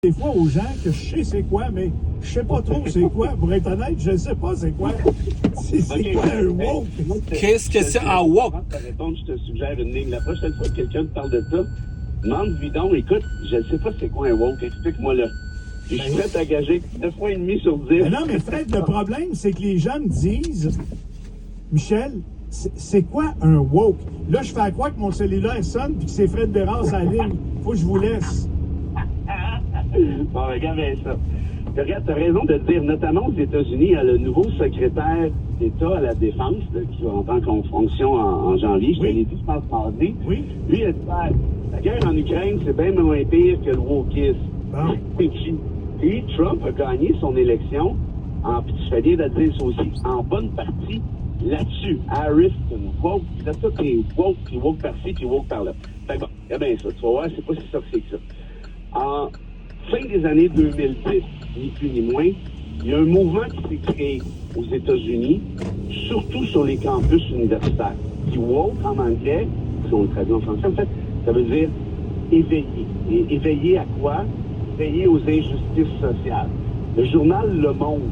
des fois aux gens que je sais c'est quoi, mais je sais pas trop c'est quoi. Pour être honnête, je sais pas c'est quoi. C'est quoi un woke? Qu'est-ce que c'est un woke? Avant de répondre, je te suggère une ligne. La prochaine fois que quelqu'un te parle de ça, demande-lui donc, écoute, je ne sais pas c'est quoi un woke, explique-moi là. Je suis prêt à gager 9 fois et demi sur 10. Mais non, mais Fred, le problème, c'est que les gens me disent, Michel, c'est quoi un woke? Là, je fais à croire que mon cellulaire sonne puis que c'est Fred Bérard à la ligne. Faut que je vous laisse. Bon, regarde bien ça. Regarde, tu as raison de dire, notamment aux États-Unis, il y a le nouveau secrétaire d'État à la Défense, là, qui va entrer en fonction en janvier. Je te l'ai dit, je pense, mardi. Oui. Lui, il a dit, la guerre en Ukraine, c'est bien moins pire que le wokisme. Bon. Puis, Trump a gagné son élection, puis tu fais bien de dire ça aussi, en bonne partie là-dessus. Harris, c'est une woke, là, ça, t'es woke, puis woke par-ci, puis woke par-là. Fait que bon, regarde bien ça, tu vas voir, c'est pas si sorcier que ça. En fin des années 2010, ni plus ni moins, il y a un mouvement qui s'est créé aux États-Unis, surtout sur les campus universitaires. Qui woke en anglais, si on le traduit en français, en fait, ça veut dire éveiller. Et éveiller à quoi? Éveiller aux injustices sociales. Le journal Le Monde,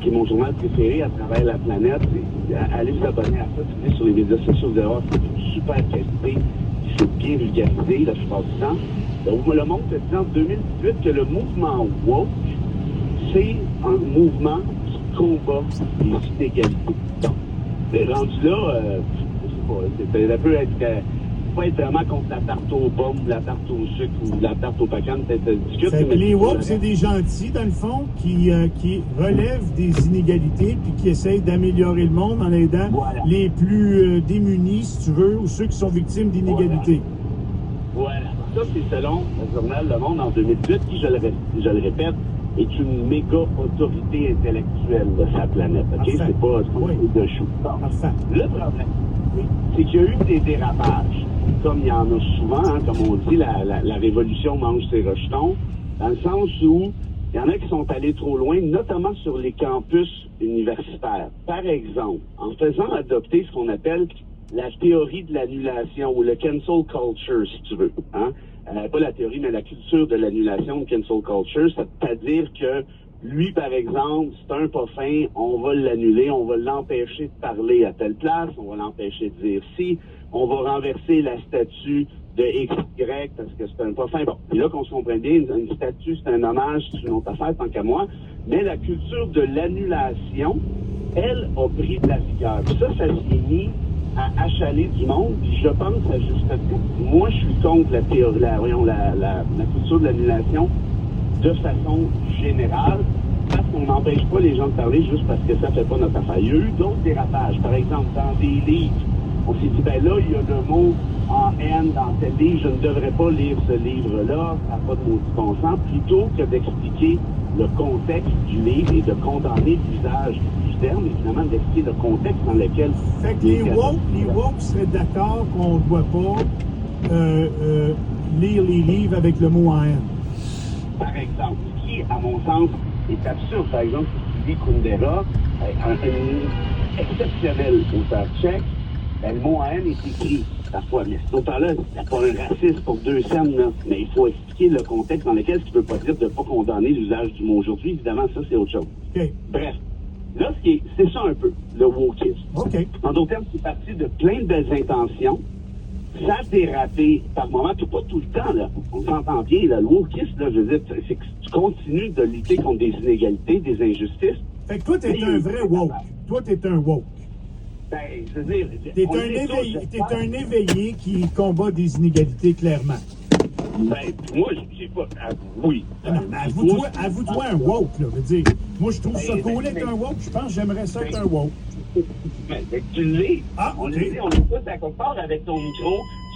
qui est mon journal préféré à travers la planète, allez vous abonner à ça, si vous allez sur les médias sociaux, vous allez voir, c'est une super qualité, c'est bien vulgarisé la plupart du temps. Donc, Le Monde te dit en 2018 que le mouvement woke, c'est un mouvement qui combat les inégalités. Donc, rendu là, je sais pas, ça peut être, pas être vraiment contre la tarte aux pommes, la tarte au sucre ou la tarte au pacan, peut-être discute. Fait que les woke, c'est des gentils, dans le fond, qui relèvent des inégalités puis qui essayent d'améliorer le monde en aidant les plus démunis, si tu veux, ou ceux qui sont victimes d'inégalités. Voilà. Ça, c'est selon le journal Le Monde en 2018, qui, je le répète, est une méga autorité intellectuelle de sa planète. OK? Enfin. C'est pas de chou. Enfin. Le problème, c'est qu'il y a eu des dérapages, comme il y en a souvent, hein, comme on dit, la révolution mange ses rejetons, dans le sens où il y en a qui sont allés trop loin, notamment sur les campus universitaires. Par exemple, en faisant adopter ce qu'on appelle la théorie de l'annulation ou le cancel culture, si tu veux. Hein? Pas la théorie, mais la culture de l'annulation, le cancel culture, c'est-à-dire que lui, par exemple, c'est un pas fin, on va l'annuler, on va l'empêcher de parler à telle place, on va l'empêcher de dire ci, on va renverser la statue de XY parce que c'est un pas fin. Bon, et là qu'on se comprenne bien, une statue, c'est un hommage, c'est une autre affaire, tant qu'à moi, mais la culture de l'annulation, elle, a pris de la vigueur. Ça s'est mis à achaler du monde, puis je pense à juste titre. Moi, je suis contre la théorie, la culture de l'annulation de façon générale, parce qu'on n'empêche pas les gens de parler juste parce que ça fait pas notre affaire. Il y a eu d'autres dérapages. Par exemple, dans des livres, on s'est dit, ben là, il y a le mot en haine dans tel livre, je ne devrais pas lire ce livre-là, ça n'a pas de maudit bon sens, plutôt que d'expliquer le contexte du livre et de condamner l'usage du terme, et finalement d'expliquer le contexte dans lequel... Fait que les woke seraient d'accord qu'on ne doit pas lire les livres avec le mot en haine. Par exemple, qui, à mon sens, est absurde. Par exemple, si tu lis Kundera, un exceptionnel auteur tchèque, ben, le mot en haine est écrit parfois. Mais cet auteur-là, c'est pas un raciste pour deux scènes, là. Mais il faut expliquer le contexte dans lequel ce qui ne veut pas dire de ne pas condamner l'usage du mot aujourd'hui. Évidemment, ça, c'est autre chose. Okay. Bref. Là, c'est ça un peu, le wokisme. OK. En d'autres termes, c'est parti de plein de belles intentions. Ça a dérapé par moments, puis pas tout le temps, là. On s'entend bien, là. Le wokisme, là, je veux dire, c'est que tu continues de lutter contre des inégalités, des injustices. Fait que toi, t'es un vrai woke. Toi, t'es un woke. Ben, je veux dire... T'es un éveillé qui combat des inégalités, clairement. Ben, moi, j'ai pas... oui. Non, mais avoue-toi un woke, là. Veut dire, moi, je trouve ça cool être un woke. Je pense que j'aimerais ça être un woke. Ben, tu l'es. Ah, on OK. le dit, on est tous à quelque part avec ton micro.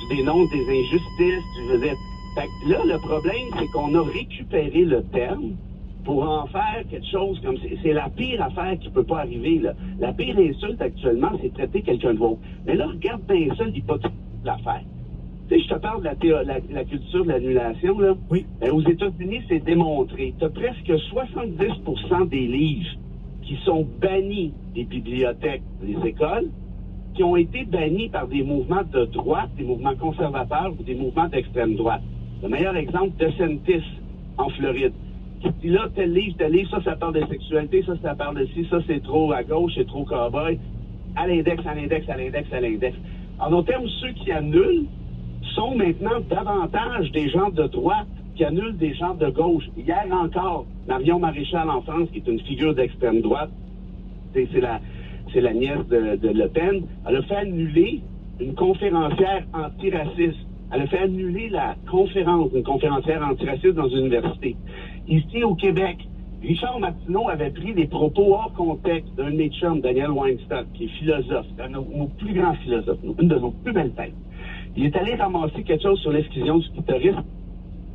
Tu dénonces des injustices, tu veux dire... Fait que là, le problème, c'est qu'on a récupéré le terme pour en faire quelque chose comme... C'est la pire affaire qui peut pas arriver, là. La pire insulte actuellement, c'est de traiter quelqu'un de woke. Mais là, regarde bien ça, l'hypothèse de l'affaire. Tu sais, je te parle de la culture de l'annulation, là. Oui. Ben, aux États-Unis, c'est démontré. Tu as presque 70% des livres qui sont bannis des bibliothèques des écoles, qui ont été bannis par des mouvements de droite, des mouvements conservateurs ou des mouvements d'extrême droite. Le meilleur exemple, DeSantis, en Floride. Puis là, tel livre, ça parle de sexualité, ça parle de ci, ça c'est trop à gauche, c'est trop cowboy. À l'index. En d'autres termes, ceux qui annulent sont maintenant davantage des gens de droite qui annulent des gens de gauche. Hier encore, Marion Maréchal en France, qui est une figure d'extrême droite, c'est la nièce de Le Pen, elle a fait annuler une conférencière antiraciste. Elle a fait annuler la conférence d'une conférencière antiraciste dans une université. Ici, au Québec, Richard Martineau avait pris des propos hors contexte d'un de mes chums, Daniel Weinstock, qui est philosophe, un de nos plus grands philosophes, une de nos plus belles têtes. Il est allé ramasser quelque chose sur l'exclusion du clitoris.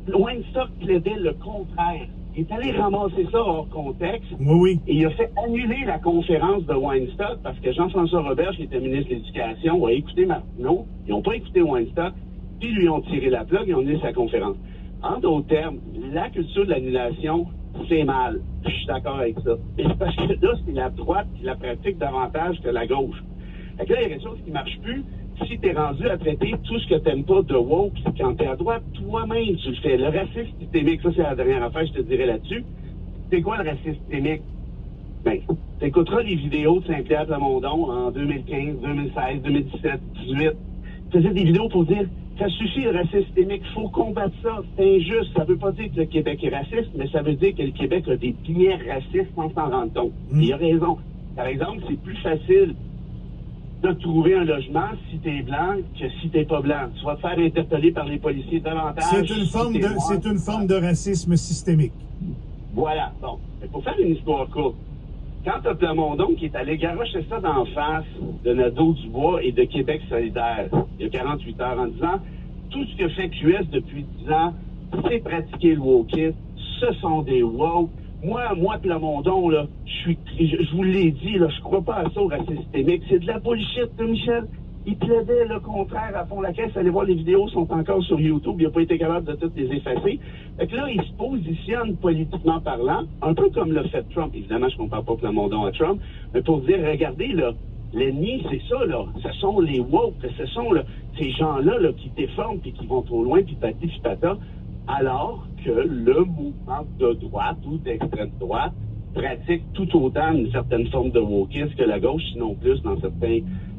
Weinstock plaidait le contraire. Il est allé ramasser ça hors contexte. Oui. Et il a fait annuler la conférence de Weinstock parce que Jean-François Robert, qui était ministre de l'Éducation, a écouté Martineau. Ils n'ont pas écouté Weinstock, puis lui ont tiré la plug et ont annulé sa conférence. En d'autres termes, la culture de l'annulation, c'est mal. Je suis d'accord avec ça. Parce que là, c'est la droite qui la pratique davantage que la gauche. Fait que là, il y a quelque chose qui ne marche plus. Si t'es rendu à traiter tout ce que t'aimes pas de woke, quand t'es à droite, toi-même, tu le fais. Le racisme systémique, ça, c'est la dernière affaire, je te dirais là-dessus. C'est quoi le racisme systémique? Ben, t'écouteras les vidéos de Saint-Pierre Plamondon en 2015, 2016, 2017, 2018. Il faisait des vidéos pour dire, ça suffit le racisme systémique, il faut combattre ça, c'est injuste. Ça veut pas dire que le Québec est raciste, mais ça veut dire que le Québec a des piliers racistes sans s'en rendre compte. Il a raison. Par exemple, c'est plus facile de trouver un logement si t'es blanc que si t'es pas blanc. Tu vas te faire interpeller par les policiers davantage. C'est une forme de racisme systémique. Voilà. Bon. Mais pour faire une histoire courte, quand t'as Plamondon qui est allé garocher ça d'en face de Nadeau-Dubois et de Québec solidaire, il y a 48 heures, en disant tout ce que fait QS depuis 10 ans, c'est pratiquer le wokisme, ce sont des woke. Moi, Plamondon, là, je vous l'ai dit, là, je crois pas à ça au racisme systémique. C'est de la bullshit, là, Michel. Il plaidait le contraire à fond la caisse. Allez voir, les vidéos sont encore sur YouTube. Il n'a pas été capable de toutes les effacer. Fait que là, il se positionne politiquement parlant, un peu comme l'a fait Trump. Évidemment, je compare pas Plamondon à Trump, mais pour dire, regardez, là, l'ennemi, c'est ça, là. Ce sont les woke, ce sont là, ces gens-là là, qui déforment puis qui vont trop loin, puis pati, puis pata, alors que le mouvement de droite ou d'extrême droite pratique tout autant une certaine forme de wokisme que la gauche, sinon plus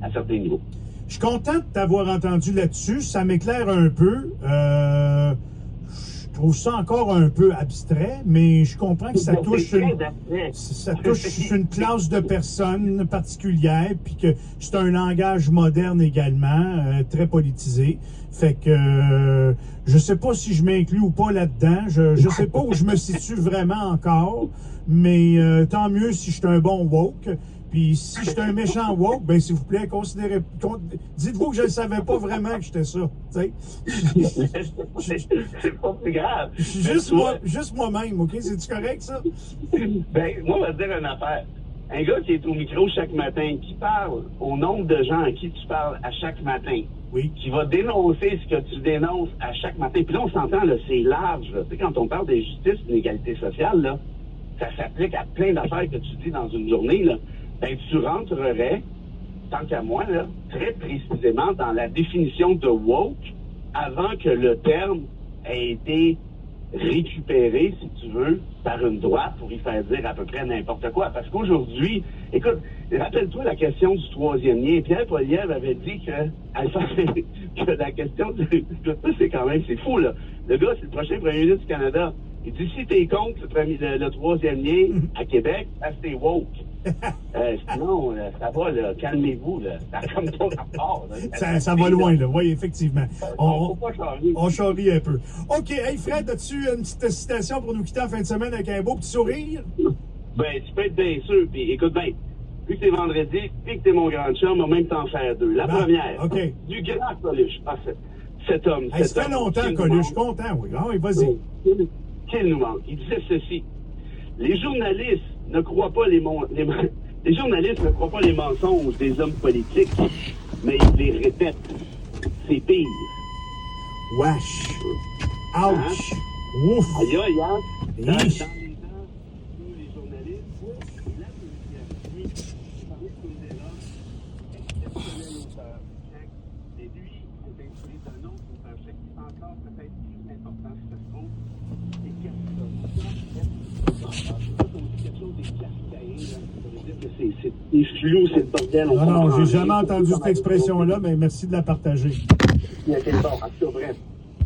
à certains niveaux. Je suis content de t'avoir entendu là-dessus. Ça m'éclaire un peu. Je trouve ça encore un peu abstrait, mais je comprends que ça touche une classe de personnes particulière, puis que c'est un langage moderne également, très politisé. Fait que je sais pas si je m'inclus ou pas là-dedans. Je sais pas où je me situe vraiment encore, mais tant mieux si je suis un bon woke. Puis si j'étais un méchant woke, ben s'il vous plaît, dites-vous que je ne savais pas vraiment que j'étais ça. C'est pas plus grave. Je suis juste moi-même, OK? C'est-tu correct, ça? Ben, moi, on va te dire une affaire. Un gars qui est au micro chaque matin, qui parle au nombre de gens à qui tu parles à chaque matin, oui, qui va dénoncer ce que tu dénonces à chaque matin. Puis là, on s'entend, là, c'est large. Là. Tu sais, quand on parle d'injustice, d'inégalité sociale, là, ça s'applique à plein d'affaires que tu dis dans une journée, là. Ben, tu rentrerais, tant qu'à moi, là, très précisément dans la définition de woke avant que le terme ait été récupéré, si tu veux, par une droite pour y faire dire à peu près n'importe quoi. Parce qu'aujourd'hui, écoute, rappelle-toi la question du troisième lien. Pierre Poilievre avait dit que la question du... c'est quand même, c'est fou, là. Le gars, c'est le prochain premier ministre du Canada. Il dit, si t'es contre le troisième lien à Québec, c'est woke. Sinon, ça va, là, calmez-vous, là. Ça n'a comme pas rapport. Ça va loin, là. Oui, effectivement. On charrie un peu. OK. Hey, Fred, as-tu une petite citation pour nous quitter en fin de semaine avec un beau petit sourire? Ben, tu peux être bien sûr. Puis, écoute bien, vu que c'est vendredi, puis que t'es mon grand chum, on va même t'en faire deux. La première, OK. Du grand Coluche. Ah, cet homme. Hey, ça fait longtemps, Coluche. Je suis content, oui. Ah, oui, vas-y. Qu'il nous manque. Il disait ceci. Les journalistes ne croient pas les journalistes ne croient pas les mensonges des hommes politiques, mais ils les répètent. C'est pire. Wesh. Ouch. Ouf. Aïe, aïe, hein? Dans les Yeesh. dents de les journalistes, la policière, c'est parmi Kundera, exceptionnel auteur. Et lui, c'est inspiré d'un autre auteur qui est encore peut-être plus important, si ça se trouve, et qui a c'est flou, c'est le bordel. On Non, comprend j'ai jamais rien. entendu cette expression-là, mais merci de la partager. Bon, en tout cas, bref.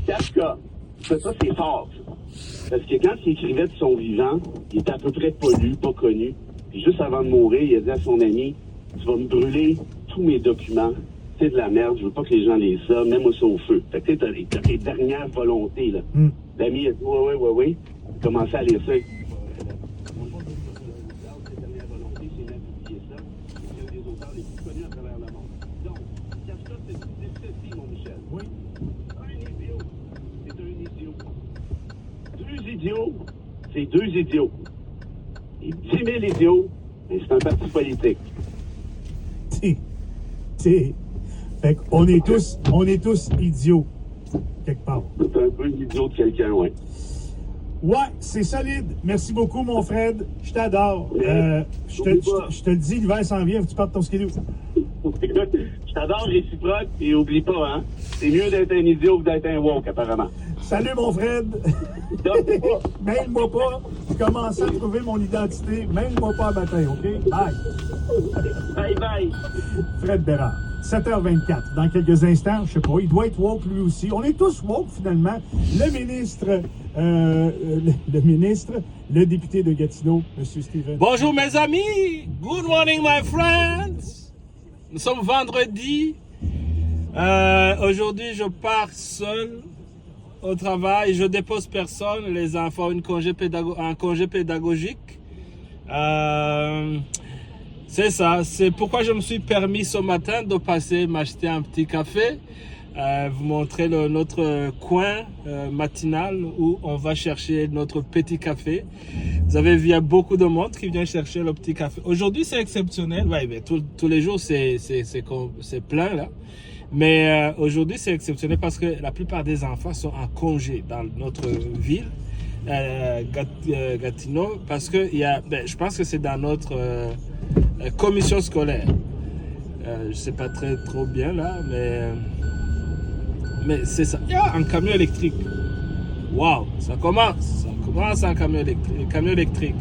Kafka, ça, c'est fort, ça. Parce que quand il écrivait de son vivant, il était à peu près pas lu, pas connu. Puis juste avant de mourir, il a dit à son ami, tu vas me brûler tous mes documents. C'est de la merde, je veux pas que les gens les savent, même ça au feu. Fait que t'as tes dernières volontés, là. L'ami a dit, ouais. Il commençait à lire ça. C'est deux idiots. Et 10 000 idiots, mais c'est un parti politique. Fait qu'on est tous idiots, quelque part. C'est un peu l'idiot de quelqu'un, ouais. Ouais, c'est solide. Merci beaucoup, mon Fred. Je t'adore. Je te le dis, l'hiver s'en vient, faut que tu partes ton skidoo. Je t'adore réciproque et oublie pas, hein. C'est mieux d'être un idiot que d'être un woke, apparemment. Salut, mon Fred. Mêle-moi pas. Je commence à trouver mon identité. Mêle-moi pas à matin, OK? Bye. Bye. Fred Bérard. 7h24. Dans quelques instants, je sais pas, il doit être woke lui aussi. On est tous woke finalement. Le ministre, le député de Gatineau, M. Steven. Bonjour mes amis, good morning my friends. Nous sommes vendredi. Aujourd'hui je pars seul au travail. Je dépose personne. Les enfants ont un congé pédagogique. C'est ça, c'est pourquoi je me suis permis ce matin de passer m'acheter un petit café, vous montrer notre coin matinal où on va chercher notre petit café. Vous avez vu, il y a beaucoup de monde qui vient chercher le petit café. Aujourd'hui c'est exceptionnel, ouais, mais tous les jours c'est plein là. Mais aujourd'hui c'est exceptionnel parce que la plupart des enfants sont en congé dans notre ville. Gatineau, parce que je pense que c'est dans notre commission scolaire. Je sais pas trop bien là, mais c'est ça. Il y a un camion électrique. Waouh, ça commence un camion électrique.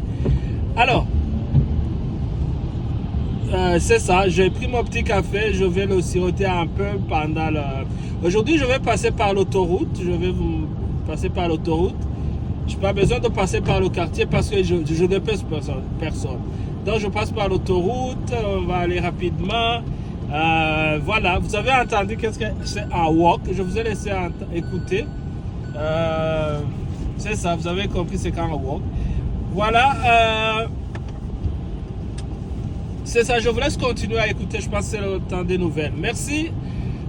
Alors, c'est ça. J'ai pris mon petit café. Je vais le siroter un peu pendant le. Aujourd'hui, je vais passer par l'autoroute. Je n'ai pas besoin de passer par le quartier parce que je dépose personne. Donc je passe par l'autoroute, on va aller rapidement. Voilà, vous avez entendu qu'est-ce que c'est un walk. Je vous ai laissé écouter. C'est ça, vous avez compris c'est quand un walk. Voilà. C'est ça, je vous laisse continuer à écouter. Je pense que c'est le temps des nouvelles. Merci.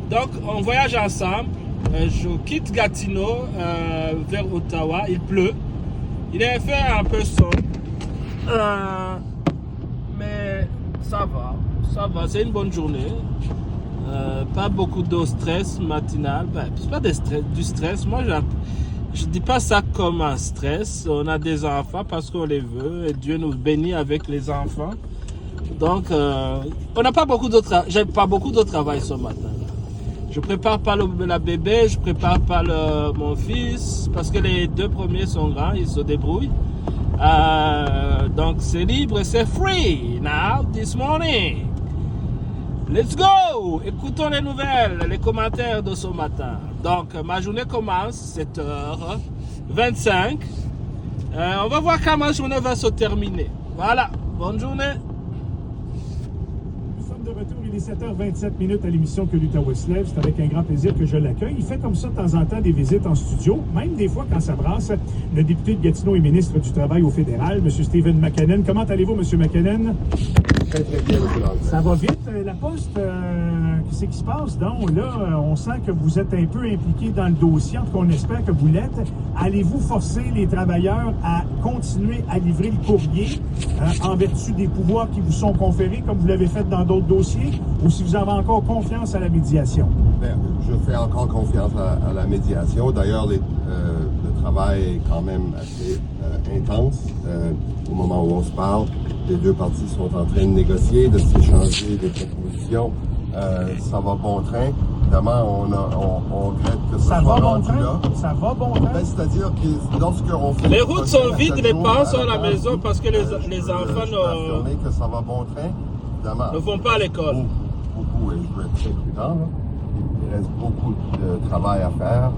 Donc on voyage ensemble. Je quitte Gatineau vers Ottawa. Il pleut. Il est fait un peu sombre. Mais ça va. C'est une bonne journée. Pas beaucoup de stress matinal. C'est pas du stress. Moi, je dis pas ça comme un stress. On a des enfants parce qu'on les veut. Et Dieu nous bénit avec les enfants. Donc, on n'a pas beaucoup de travail. J'ai pas beaucoup de travail ce matin. Je prépare pas la bébé, je prépare pas mon fils, parce que les deux premiers sont grands, ils se débrouillent. Donc c'est libre et c'est free now, this morning. Let's go! Écoutons les nouvelles, les commentaires de ce matin. Donc ma journée commence, 7h25. On va voir quand ma journée va se terminer. Voilà, bonne journée. De retour, il est 7h27 à l'émission Que l'Outaouais se lève. C'est avec un grand plaisir que je l'accueille. Il fait comme ça de temps en temps des visites en studio, même des fois quand ça brasse. Le député de Gatineau et ministre du Travail au fédéral, M. Stephen McKinnon. Comment allez-vous, M. McKinnon? Très bien, M. Lance. Ça va vite, la Poste? Qu'est-ce qui se passe? Donc là, on sent que vous êtes un peu impliqué dans le dossier, en tout cas, on espère que vous l'êtes. Allez-vous forcer les travailleurs à continuer à livrer le courrier en vertu des pouvoirs qui vous sont conférés, comme vous l'avez fait dans d'autres dossiers, ou si vous avez encore confiance à la médiation? Bien, je fais encore confiance à la médiation. D'ailleurs, le travail est quand même assez intense. Au moment où on se parle, les deux parties sont en train de négocier, de s'échanger des propositions. Ça va bon train. Évidemment, on regrette que ça soit rendu là. Ça va bon train? Ben, c'est-à-dire que lorsqu'on fait... Les routes sont vides, les parents sont à la maison parce que les enfants... que ça va bon train. évidemment. ne vont pas à l'école. Beaucoup, et je veux être très prudent, là. Il reste beaucoup de travail à faire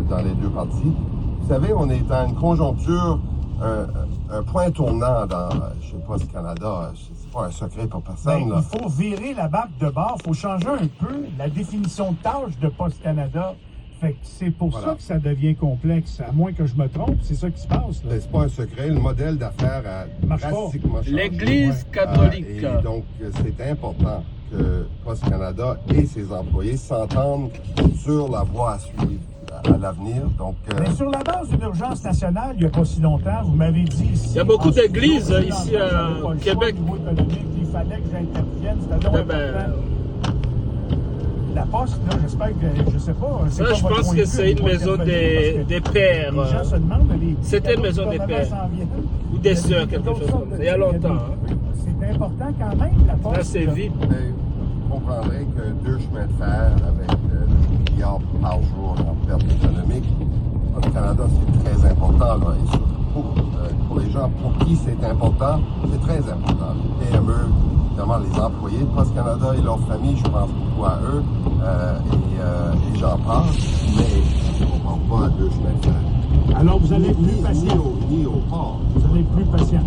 dans les deux parties. Vous savez, on est dans une conjoncture, un point tournant dans, chez Post Canada. C'est pas un secret pour personne. Ben, Là. il faut virer la barque de bord, il faut changer un peu la définition de tâche de Post Canada. Fait que c'est pour ça que ça devient complexe. À moins que je me trompe, c'est ça qui se passe. Là. C'est pas un secret. Le modèle d'affaires a Marche pas. drastiquement changé. L'Église catholique. Et donc, c'est important que Post Canada et ses employés s'entendent sur la voie à suivre à l'avenir. Donc, Mais sur la base d'une urgence nationale, il n'y a pas si longtemps, vous m'avez dit ici... Il y a beaucoup en d'églises studio, ici j'avais à pas le choix Québec. au niveau économique, il fallait que j'intervienne, c'était donc Eh ben, important. La Poste, là, j'espère que, je sais pas... Ça, quoi je votre pense point que de vue, c'est une vous pouvez maison intervenir, parce que des pères. Les gens se demandent... C'était une maison des pères. Ou des sœurs, quelque chose comme ça. Il y a longtemps. Hein. C'est important quand même, la Poste. Là, c'est vide. mais vous comprendrez que 2 chemins de fer avec 2 milliards par jour en perte économique, au Canada, c'est très important. Là, et surtout pour les gens pour qui c'est important, c'est très important. Les PME, évidemment les employés de Post Canada et leurs familles, je pense beaucoup à eux et j'en parle, mais on ne parle pas à 2 chemins de fer. Alors, vous allez être plus patient. Ni au port. Vous allez être plus patient.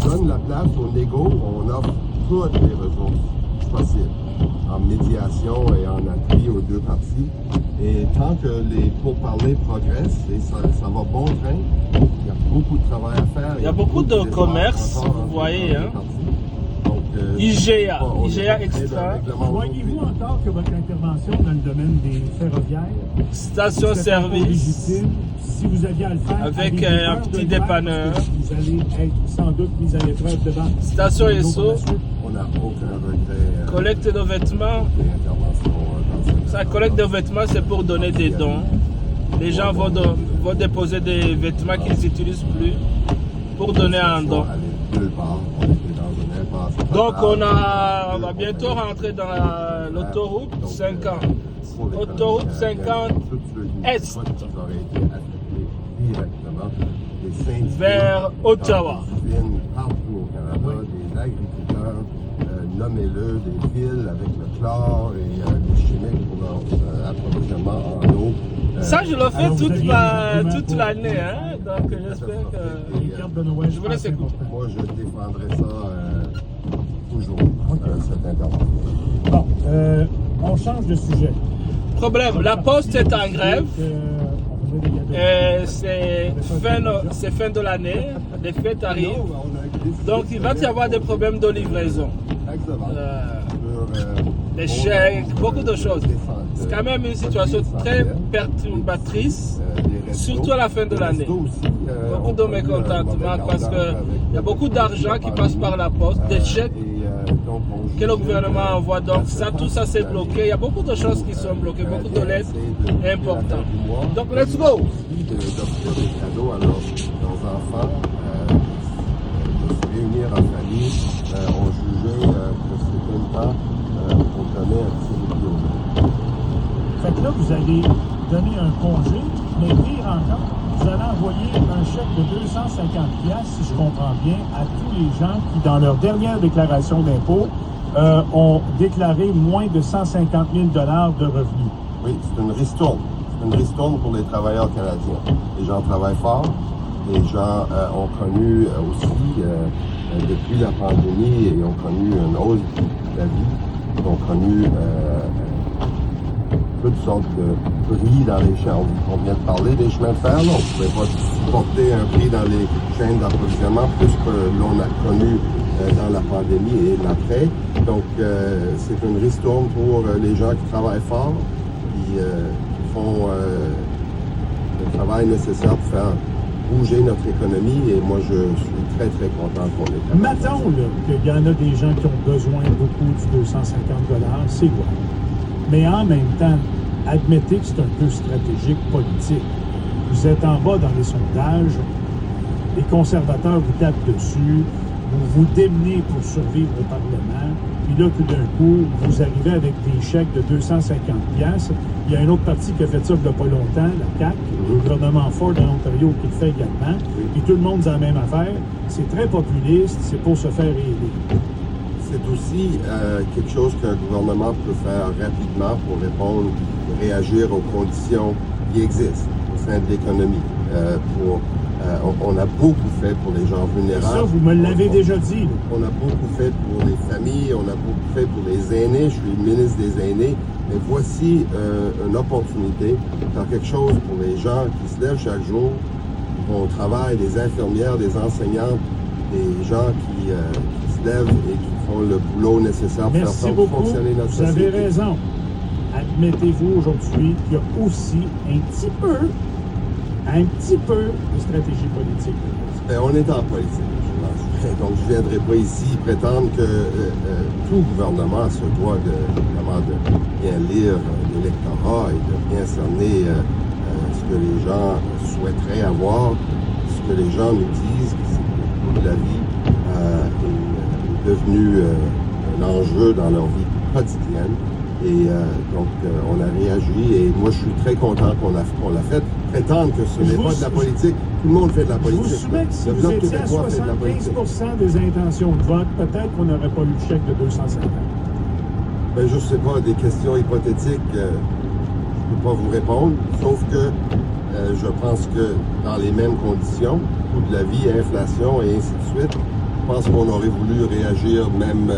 Donne la place au négo, on offre toutes les ressources possibles en médiation et en appui aux 2 parties. Et tant que les pourparlers progressent, et ça va bon train, il y a beaucoup de travail à faire. Il y a beaucoup de désordre commerce, encore vous voyez, entre les hein. parties. Donc, IGA, on est IGA près Extra. d'un règlement Voyez-vous aujourd'hui. encore que votre intervention dans le domaine des ferroviaires Station-service. légitime? Si vous aviez à le faire Avec à des un heures petit de grève, dépanneur. parce que vous allez être sans doute mis à l'épreuve devant. Station les SO. autres messieurs. On n'a aucun regret Collecte de vêtements. des interventions dans cette Ça, collecte de vêtements, c'est pour donner des dons. Les gens vont déposer des vêtements qu'ils n'utilisent plus pour donner un don. Aller nulle part. On était dans un impasse Donc totale. on va bientôt rentrer dans l'autoroute Donc, 50. pour l'économie Autoroute canadienne, 50 tous ceux qui Est. souhaitent qu'ils auraient été affectés directement. Des syndiqués, Vers Ottawa. des usines partout au Canada, des agriculteurs, nommez-le, des villes avec le chlore et des chimiques pour leur approvisionnement en eau. Ça, je le fais Alors, vous aviez toute l'année. Hein? Donc j'espère que... Les cartes de Noël, Je vous laisse c'est écouter. important. Moi, je défendrai ça toujours, cette intervention. Bon, on change de sujet. Problème, la Poste est en grève. On faisait des Et c'est fin de l'année. Les fêtes arrivent. Donc il va y avoir des problèmes de livraison. Exactement. Des chèques, beaucoup de choses. C'est quand même une situation très perturbatrice, surtout à la fin de l'année. Beaucoup de mécontentement parce qu'il y a beaucoup d'argent qui passe par la poste, des chèques que le gouvernement envoie. Donc ça, tout ça c'est bloqué. Il y a beaucoup de choses qui sont bloquées, beaucoup de lettres importantes. Donc let's go! D'offrir des cadeaux à leurs enfants, de se réunir en famille, ont jugé que c'était le temps pour donner un petit répit. Fait que là, vous allez donner un congé, mais pire encore, vous allez envoyer un chèque de 250 $, si je comprends bien, à tous les gens qui, dans leur dernière déclaration d'impôt, ont déclaré moins de 150 000 $ de revenus. Oui, c'est une ristourne. C'est une ristourne pour les travailleurs canadiens. Les gens travaillent fort. Les gens ont connu aussi, depuis la pandémie, et ont connu une hausse de la vie. Ils ont connu toutes sortes de prix dans les chaînes. On vient de parler des chemins de fer. Là. On ne pouvait pas supporter un prix dans les chaînes d'approvisionnement plus que l'on a connu dans la pandémie et l'après. Donc, c'est une ristourne pour les gens qui travaillent fort, qui font le travail nécessaire pour faire bouger notre économie. Et moi, je suis très, très content pour les travailleurs. Mettons là, qu'il y en a des gens qui ont besoin beaucoup du 250 $, c'est vrai. Mais en même temps, admettez que c'est un peu stratégique politique. Vous êtes en bas dans les sondages, les conservateurs vous tapent dessus, vous vous démenez pour survivre au Parlement, puis là, tout d'un coup, vous arrivez avec des chèques de 250 $. Il y a un autre parti qui a fait ça il n'y a pas longtemps, la CAQ, le gouvernement Ford en Ontario qui le fait également, puis tout le monde dit la même affaire. C'est très populiste, c'est pour se faire aider. aussi quelque chose qu'un gouvernement peut faire rapidement pour répondre et réagir aux conditions qui existent au sein de l'économie. On a beaucoup fait pour les gens vulnérables. Ça, vous me l'avez déjà dit. On a beaucoup fait pour les familles, on a beaucoup fait pour les aînés. Je suis ministre des aînés. Mais voici une opportunité de faire quelque chose pour les gens qui se lèvent chaque jour, qui vont au travail, des infirmières, des enseignantes, des gens qui se lèvent et qui font le boulot nécessaire pour Merci faire beaucoup. fonctionner notre Vous société. avez raison. Admettez-vous aujourd'hui qu'il y a aussi un petit peu de stratégie politique. Ben, on est en politique. Donc, je ne viendrai pas ici prétendre que tout gouvernement se doit évidemment de bien lire l'électorat et de bien cerner ce que les gens souhaiteraient avoir, ce que les gens nous disent, que le coût de la vie est devenu un enjeu dans leur vie quotidienne. Et donc, on a réagi et moi, je suis très content qu'on l'a fait. Prétendre que ce n'est pas de la politique, tout le monde fait de la Je politique. vous soumets que si Le vous Bloc étiez à québécois fait de la politique. 75% des intentions de vote, peut-être qu'on n'aurait pas eu le chèque de 250. Ben, je ne sais pas, des questions hypothétiques, je ne peux pas vous répondre, sauf que je pense que dans les mêmes conditions, coût de la vie, inflation et ainsi de suite, je pense qu'on aurait voulu réagir même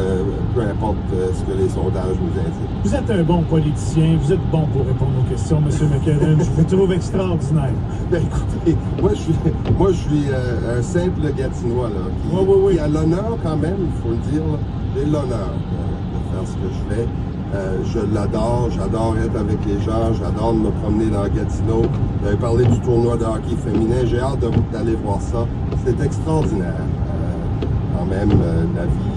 peu importe ce que les sondages nous indiquent. Vous êtes un bon politicien, vous êtes bon pour répondre aux questions, M. McKinnon. Je vous trouve extraordinaire. Ben, écoutez, moi je suis un simple Gatinois là, qui a l'honneur quand même, il faut le dire, là, j'ai l'honneur de faire ce que je fais. Je l'adore, j'adore être avec les gens, j'adore me promener dans Gatineau. Vous avez parlé du tournoi de hockey féminin, j'ai hâte d'aller voir ça. C'est extraordinaire, quand même, la vie.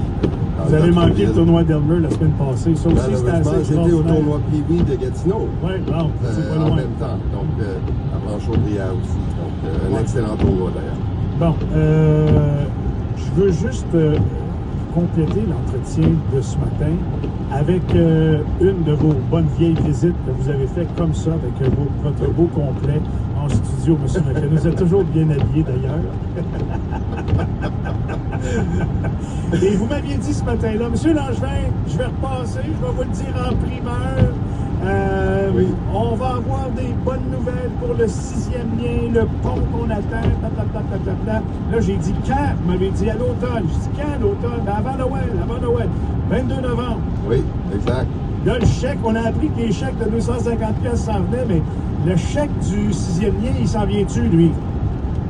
Vous avez manqué le tournoi d'Elmer la semaine passée. Ça aussi, c'était assez Malheureusement, j'étais au extraordinaire. tournoi Pee-Wee de Gatineau. Oui, bon, c'est pas En loin. même temps, donc à Branchaubrière aussi. Donc, un excellent tournoi d'ailleurs. Bon, je veux juste compléter l'entretien de ce matin avec une de vos bonnes vieilles visites que vous avez fait comme ça, avec votre beau complet en studio, M. McKinnon. Vous êtes toujours bien habillé d'ailleurs. Et vous m'aviez dit ce matin-là, M. Langevin, je vais repasser, je vais vous le dire en primeur. Oui. On va avoir des bonnes nouvelles pour le 6e lien, le pont qu'on attend, blablabla. Là, j'ai dit quand? Vous m'avez dit à l'automne. J'ai dit quand l'automne? Ben, avant Noël. 22 novembre. Oui, exact. Là, le chèque, on a appris que les chèques de 250 pièces s'en venaient, mais le chèque du 6e lien, il s'en vient-tu, lui?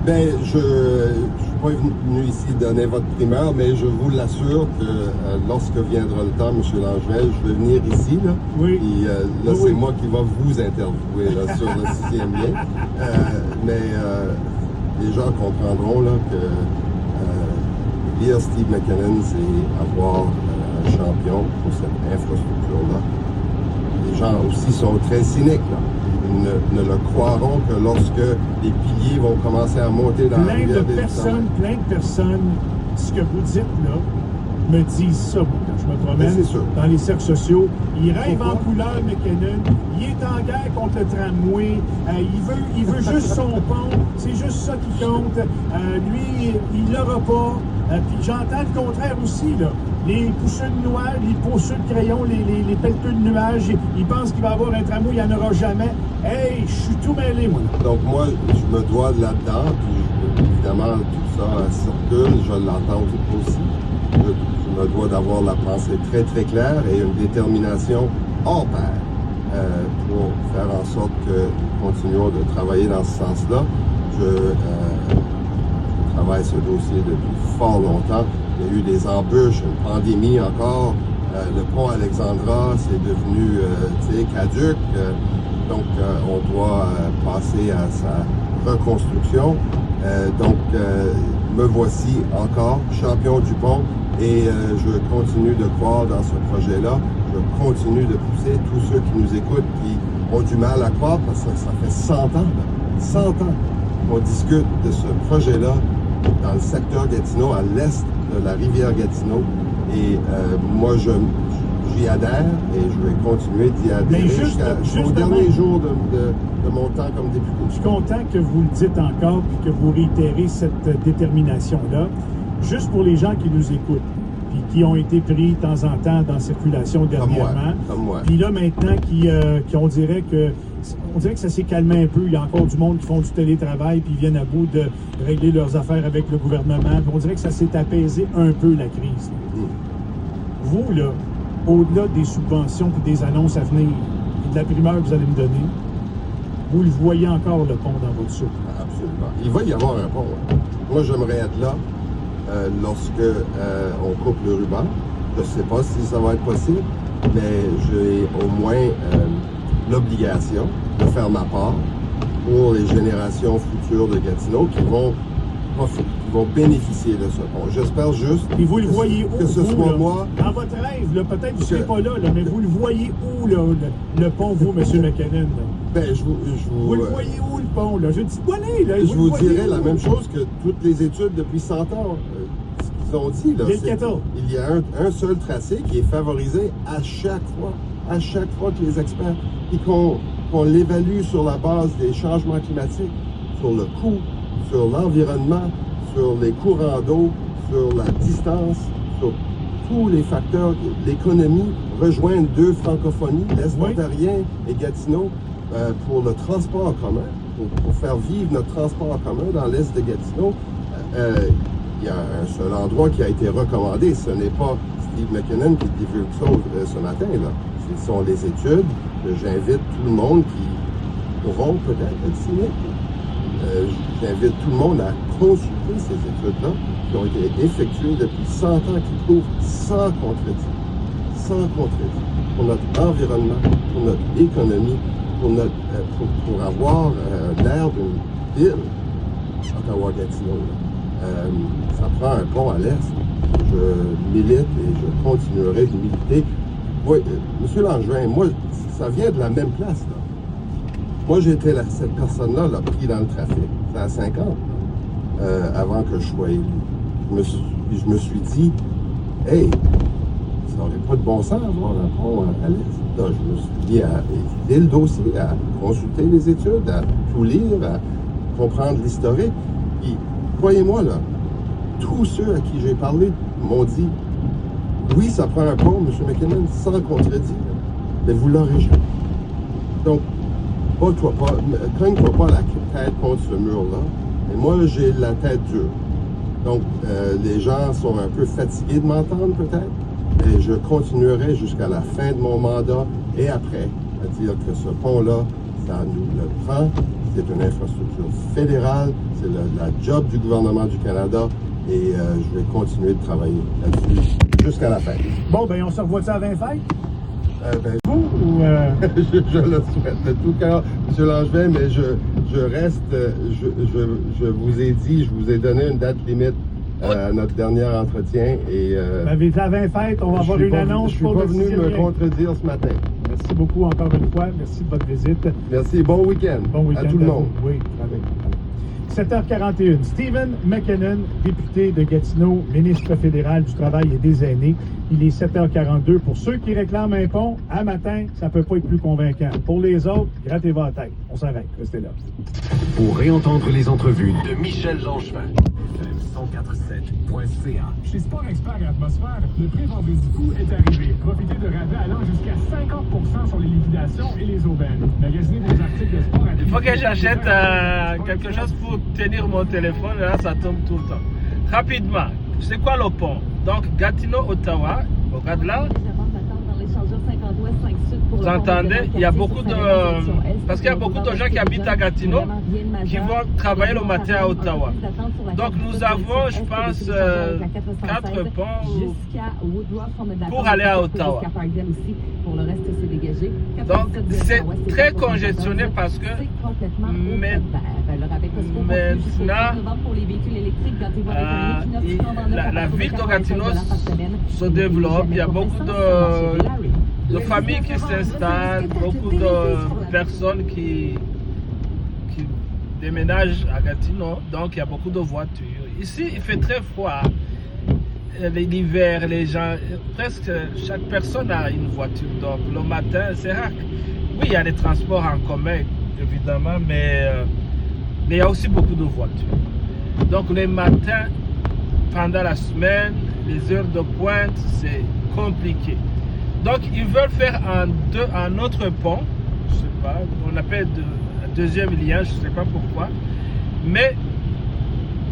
Ben, je ne suis pas venu ici donner votre primeur, mais je vous l'assure que lorsque viendra le temps, M. Langevin, je vais venir ici, là. Oui. Et là, Oui, c'est oui. moi qui va vous interviewer là, sur le 6e lien. Mais les gens comprendront là, que lire Steve McKinnon, c'est avoir un champion pour cette infrastructure-là. Les gens aussi sont très cyniques, là. Ils ne le croiront que lorsque les piliers vont commencer à monter dans la rivière des Plein de personnes, ce que vous dites là, me disent ça, moi, quand je me promène Mais c'est sûr. dans les cercles sociaux. Il rêve Pourquoi? en couleur, McKinnon. Il est en guerre contre le tramway. Il veut juste son pont. C'est juste ça qui compte. Lui, il l'aura pas. Puis j'entends le contraire aussi, là. Les pousseux de nuages, les pousseux de crayons, les pelleteux de nuages, ils pensent qu'il va y avoir un tramway, il n'y en aura jamais. Hey, je suis tout mêlé, moi. Donc moi, je me dois de là-dedans, puis évidemment, tout ça circule, je l'entends aussi. Je me dois d'avoir la pensée très très claire et une détermination hors pair pour faire en sorte que nous continuions de travailler dans ce sens-là. Je travaille ce dossier depuis fort longtemps. Il y a eu des embûches, une pandémie encore. Le pont Alexandra, c'est devenu caduc. Donc, on doit passer à sa reconstruction. Donc, me voici encore champion du pont et je continue de croire dans ce projet-là. Je continue de pousser tous ceux qui nous écoutent, qui ont du mal à croire, parce que ça fait 100 ans, là, 100 ans qu'on discute de ce projet-là dans le secteur Gatineau, à l'est de la rivière Gatineau. Et moi, j'y adhère et je vais continuer d'y adhérer jusqu'au dernier jour de mon temps comme député. Je suis content que vous le dites encore puis que vous réitérez cette détermination-là. Juste pour les gens qui nous écoutent, puis qui ont été pris de temps en temps dans la circulation dernièrement. Comme moi. Puis là, maintenant, on dirait que ça s'est calmé un peu. Il y a encore du monde qui font du télétravail, puis ils viennent à bout de régler leurs affaires avec le gouvernement. Puis on dirait que ça s'est apaisé un peu, la crise. Vous, là, au-delà des subventions et des annonces à venir, et de la primeur que vous allez me donner, vous le voyez encore, le pont, dans votre soupe? Absolument. Il va y avoir un pont. Moi, j'aimerais être là lorsque on coupe le ruban. Je ne sais pas si ça va être possible, mais j'ai au moins l'obligation de faire ma part pour les générations futures de Gatineau qui vont bénéficier de ce pont. J'espère juste et vous le voyez où, que ce vous, soit là, moi. dans votre rêve, là, peut-être que vous ne serez pas là, mais vous le voyez où, là, le pont, vous, M. McKinnon? Ben, Vous le voyez où, le pont? Là? Je dis bonnet, là. Je vous voyez dirais où? la même chose que toutes les études depuis 100 ans. Ce qu'ils ont dit, là, il y a un seul tracé qui est favorisé à chaque fois que les experts, et qu'on l'évalue sur la base des changements climatiques, sur le coût, sur l'environnement, sur les courants d'eau, sur la distance, sur tous les facteurs. L'économie rejoint deux francophonies, l'Est ontarien et Gatineau, pour le transport en commun, pour faire vivre notre transport en commun dans l'Est de Gatineau. Il y a un seul endroit qui a été recommandé. Ce n'est pas Steve McKinnon qui divulgue ça ce matin, là. Ce sont les études que j'invite tout le monde qui pourront peut-être être signées. J'invite tout le monde à consulter ces études-là qui ont été effectuées depuis 100 ans, qui prouvent sans contredit, pour notre environnement, pour notre économie, pour avoir l'air d'une ville, Ottawa-Gatineau. Ça prend un pont à l'Est. Je milite et je continuerai de militer. Oui, M. Langevin, moi, ça vient de la même place, là. Moi, j'étais cette personne-là, pris dans le trafic. C'était à 5 ans, avant que je sois élu. Je me suis dit, hey, ça n'aurait pas de bon sens d'avoir un pont à l'Est. Là, je me suis dit à étudier le dossier, à consulter les études, à tout lire, à comprendre l'historique. Puis, croyez-moi, là, tous ceux à qui j'ai parlé m'ont dit, oui, ça prend un pont, M. McKinnon, sans contredit, mais vous l'aurez jamais. Donc, cogne-toi pas la tête contre ce mur-là. Et moi, j'ai la tête dure. Donc, les gens sont un peu fatigués de m'entendre, peut-être. Et je continuerai jusqu'à la fin de mon mandat et après à dire que ce pont-là, ça nous le prend. C'est une infrastructure fédérale. C'est la job du gouvernement du Canada. Et je vais continuer de travailler là-dessus jusqu'à la fin. Bon, ben on se revoit ça à 20 fêtes? Vous ou je le souhaite de tout cœur, M. Langevin, mais je reste, je vous ai dit, je vous ai donné une date limite à notre dernier entretien. Et à 20 fêtes, on va avoir une annonce. Je suis pas venu me contredire ce matin. Merci beaucoup encore une fois. Merci de votre visite. Merci. Bon week-end. Bon week-end à tout le monde. Oui, avec. 7h41. Stephen McKinnon, député de Gatineau, ministre fédéral du Travail et des Aînés. Il est 7h42. Pour ceux qui réclament un pont, à matin, ça ne peut pas être plus convaincant. Pour les autres, grattez-vous la tête. On s'arrête. Restez là. Pour réentendre les entrevues de Michel Langevin. 1047.ca. Chez Sport Expert Atmosphère, le prix vendredi fou est arrivé. Profitez de rabais allant jusqu'à 50% sur les liquidations et les aubaines. Magasinez vos articles de sport à... Il faut que j'achète quelque chose pour tenir mon téléphone, là ça tombe tout le temps. Rapidement, c'est quoi le pont? Donc Gatineau-Ottawa, regarde là. Vous entendez? Il y a beaucoup de... Parce qu'il y a beaucoup de gens qui habitent à Gatineau qui vont travailler le matin à Ottawa. Donc nous avons, je pense, 4 ponts pour aller à Ottawa. Donc c'est très congestionné parce que maintenant, la ville de Gatineau se développe. Il y a beaucoup de familles qui s'installent, beaucoup de personnes qui déménagent à Gatineau, donc il y a beaucoup de voitures. Ici, il fait très froid. L'hiver, les gens, presque chaque personne a une voiture, donc le matin, c'est rare. Oui, il y a des transports en commun, évidemment, mais il y a aussi beaucoup de voitures. Donc les matins, pendant la semaine, les heures de pointe, c'est compliqué. Donc, ils veulent faire un autre pont, je sais pas, on appelle un deuxième lien, je sais pas pourquoi, mais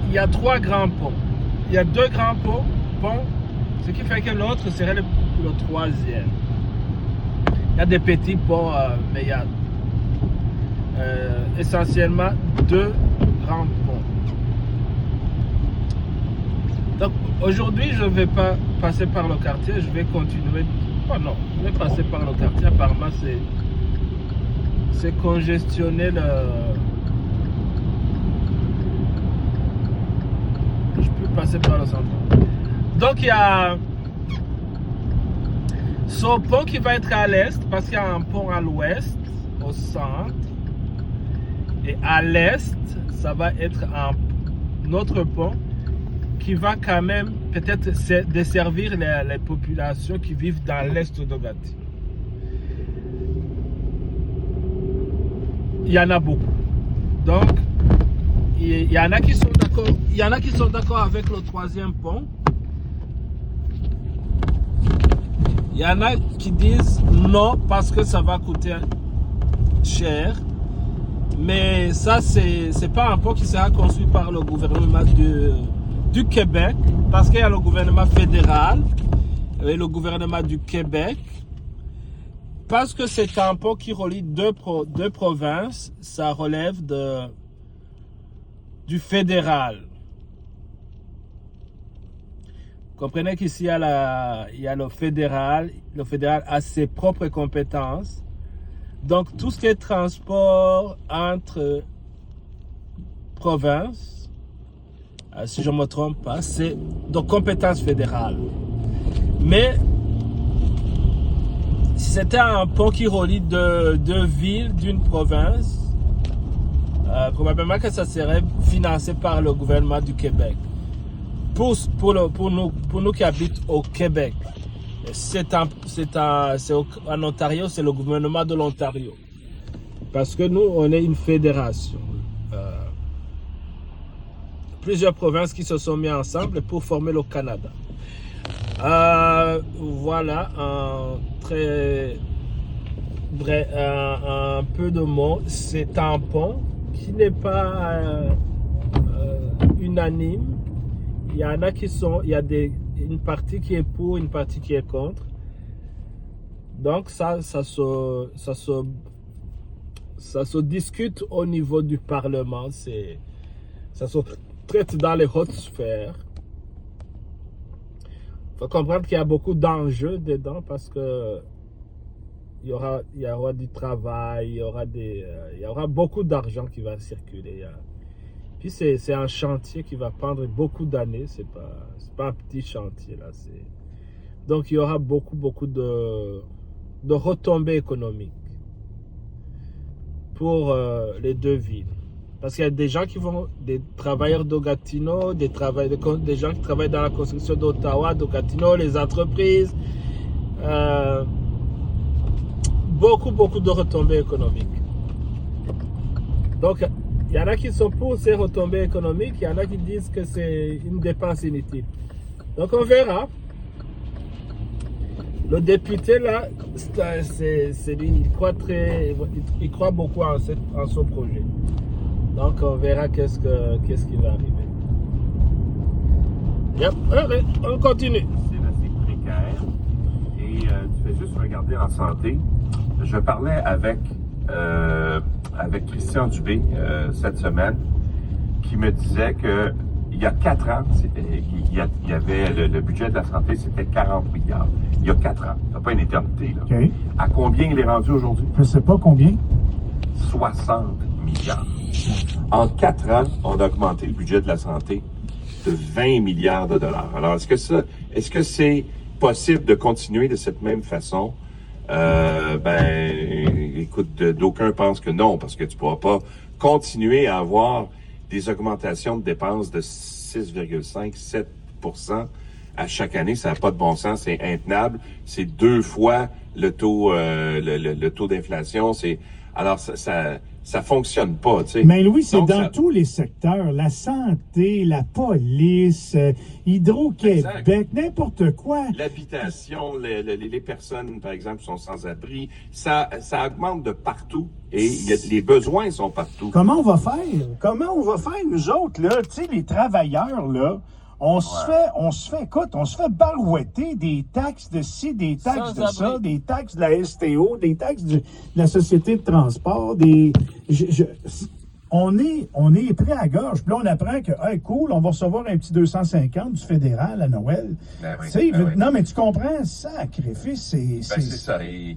il y a 3 grands ponts. Il y a 2 grands ponts, ce qui fait que l'autre serait le 3e. Il y a des petits ponts, mais il y a essentiellement 2 grands ponts. Donc aujourd'hui, je ne vais pas passer par le quartier, je vais continuer. Oh non, je vais passer par le quartier. Apparemment, c'est congestionné le. Je peux passer par le centre. Donc il y a ce pont qui va être à l'est, parce qu'il y a un pont à l'ouest, au centre. Et à l'est, ça va être un autre pont qui va quand même peut-être desservir les populations qui vivent dans l'est de Gatineau. Il y en a beaucoup. Donc, il y en a qui sont d'accord. Il y en a qui sont d'accord avec le 3e pont. Il y en a qui disent non parce que ça va coûter cher. Mais ça, c'est pas un pont qui sera construit par le gouvernement du Québec, parce qu'il y a le gouvernement fédéral et le gouvernement du Québec, parce que c'est un pont qui relie deux provinces, ça relève du fédéral. Vous comprenez qu'ici, il y a le fédéral a ses propres compétences. Donc, tout ce qui est transport entre provinces, si je ne me trompe pas, c'est de compétence fédérale. Mais si c'était un pont qui relie deux villes d'une province, probablement que ça serait financé par le gouvernement du Québec. Pour nous qui habitent au Québec, en Ontario, c'est le gouvernement de l'Ontario. Parce que nous, on est une fédération. Plusieurs provinces qui se sont mises ensemble pour former le Canada. Voilà un peu de mots. C'est un pont qui n'est pas unanime. Il y en a qui sont, il y a une partie qui est pour, une partie qui est contre. Donc ça se discute au niveau du Parlement. Ça se traite dans les hautes sphères. Il faut comprendre qu'il y a beaucoup d'enjeux dedans parce que il y aura du travail, il y aura beaucoup d'argent qui va circuler. Puis c'est un chantier qui va prendre beaucoup d'années, c'est pas un petit chantier là. Donc il y aura beaucoup de retombées économiques pour les deux villes. Parce qu'il y a des gens des travailleurs de Gatineau, des gens qui travaillent dans la construction d'Ottawa, de Gatineau, les entreprises. Beaucoup de retombées économiques. Donc, il y en a qui sont pour ces retombées économiques, il y en a qui disent que c'est une dépense inutile. Donc, on verra. Le député, là, il croit beaucoup en ce projet. Donc, on verra qu'est-ce qui va arriver. Yep. Allez, on continue. C'est assez précaire. Et tu fais juste regarder en santé. Je parlais avec Christian Dubé cette semaine, qui me disait que il y a 4 ans, il y avait le budget de la santé, c'était 40 milliards. Il y a 4 ans. Ça n'a pas une éternité, là. OK. À combien il est rendu aujourd'hui? Je ne sais pas combien. 60 milliards. En 4 ans, on a augmenté le budget de la santé de 20 milliards de dollars. Alors, est-ce que c'est possible de continuer de cette même façon? Écoute, d'aucuns pensent que non, parce que tu pourras pas continuer à avoir des augmentations de dépenses de 6,5-7% à chaque année. Ça n'a pas de bon sens, c'est intenable. C'est 2 fois le taux d'inflation. Alors, ça fonctionne pas, tu sais. Mais Louis, c'est Donc, dans ça- tous les secteurs. La santé, la police, Hydro-Québec, n'importe quoi. L'habitation, les personnes, par exemple, sont sans abri, ça augmente de partout et les besoins sont partout. Comment on va faire? Comment on va faire, nous autres, là? Tu sais, les travailleurs, là, on se fait barouetter des taxes de ci, des taxes Sans de ça, abri. des taxes de la STO, des taxes de la Société de transport, on est prêt à gorge. Puis là, on apprend que, hey, cool, on va recevoir un petit 250 du fédéral à Noël. Ben oui, Tu sais, ben oui. non, mais tu comprends, sacrifice, c'est... Ben, c'est ça. Et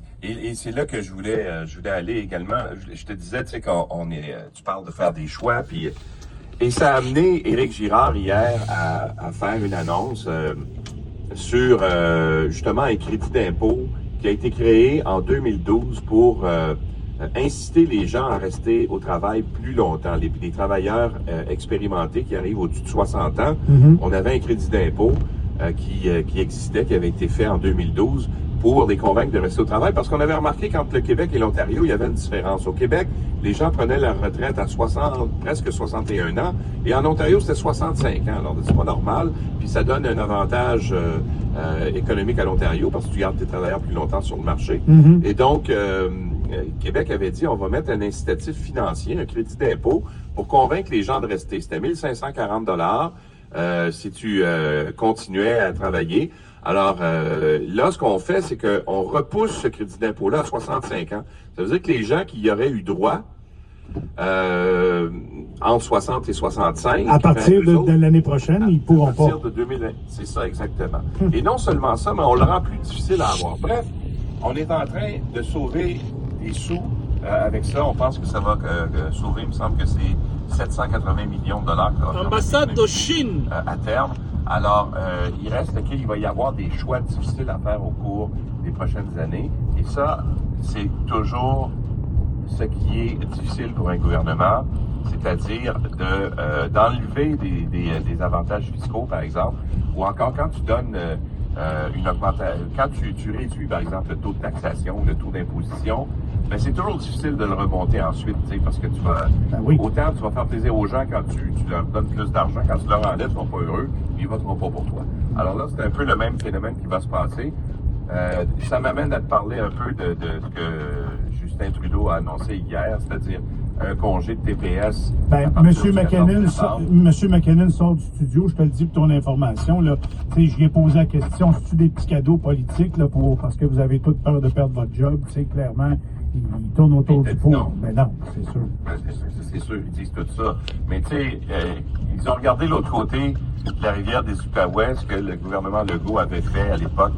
c'est là que je voulais aller également. Je te disais, tu sais, tu parles de faire des choix, puis et ça a amené Éric Girard hier à faire une annonce sur justement un crédit d'impôt qui a été créé en 2012 pour inciter les gens à rester au travail plus longtemps. Les travailleurs expérimentés qui arrivent au-dessus de 60 ans, on avait un crédit d'impôt qui existait, qui avait été fait en 2012 pour les convaincre de rester au travail, parce qu'on avait remarqué qu'entre le Québec et l'Ontario, il y avait une différence. Au Québec, les gens prenaient leur retraite à presque 61 ans, et en Ontario, c'était 65 ans. Alors, c'est pas normal, puis ça donne un avantage économique à l'Ontario, parce que tu gardes tes travailleurs plus longtemps sur le marché. Et donc, Québec avait dit, on va mettre un incitatif financier, un crédit d'impôt, pour convaincre les gens de rester. C'était 1540 $ si tu continuais à travailler. Alors, là, ce qu'on fait, c'est qu'on repousse ce crédit d'impôt-là à 65 ans. Ça veut dire que les gens qui y auraient eu droit entre 60 et 65... À partir de l'année prochaine, ils pourront pas. À partir de 2020, c'est ça, exactement. Et non seulement ça, mais on le rend plus difficile à avoir. Bref, on est en train de sauver des sous. Avec ça, on pense que ça va sauver, il me semble que c'est 780 millions de dollars. Ambassade de Chine. À terme. Alors, il reste qu'il va y avoir des choix difficiles à faire au cours des prochaines années. Et ça, c'est toujours ce qui est difficile pour un gouvernement, c'est-à-dire d'enlever des avantages fiscaux, par exemple, ou encore quand tu donnes une augmentation, quand tu réduis, par exemple, le taux de taxation ou le taux d'imposition, ben c'est toujours difficile de le remonter ensuite, tu sais, parce que tu vas... Autant tu vas faire plaisir aux gens quand tu leur donnes plus d'argent, quand tu leur enlèves, ils sont pas heureux, puis ils voteront pas pour toi. Alors là, c'est un peu le même phénomène qui va se passer. Ça m'amène à te parler un peu de ce que Justin Trudeau a annoncé hier, c'est-à-dire un congé de TPS. Monsieur McKinnon sort du studio, je te le dis pour ton information. Là, je lui ai posé la question, c'est-tu des petits cadeaux politiques là, parce que vous avez toute peur de perdre votre job? Clairement, il tourne autour du pot. Mais non, c'est sûr. C'est sûr, ils disent tout ça. Mais tu sais, ils ont regardé l'autre côté de la rivière des Outaouais, ce que le gouvernement Legault avait fait à l'époque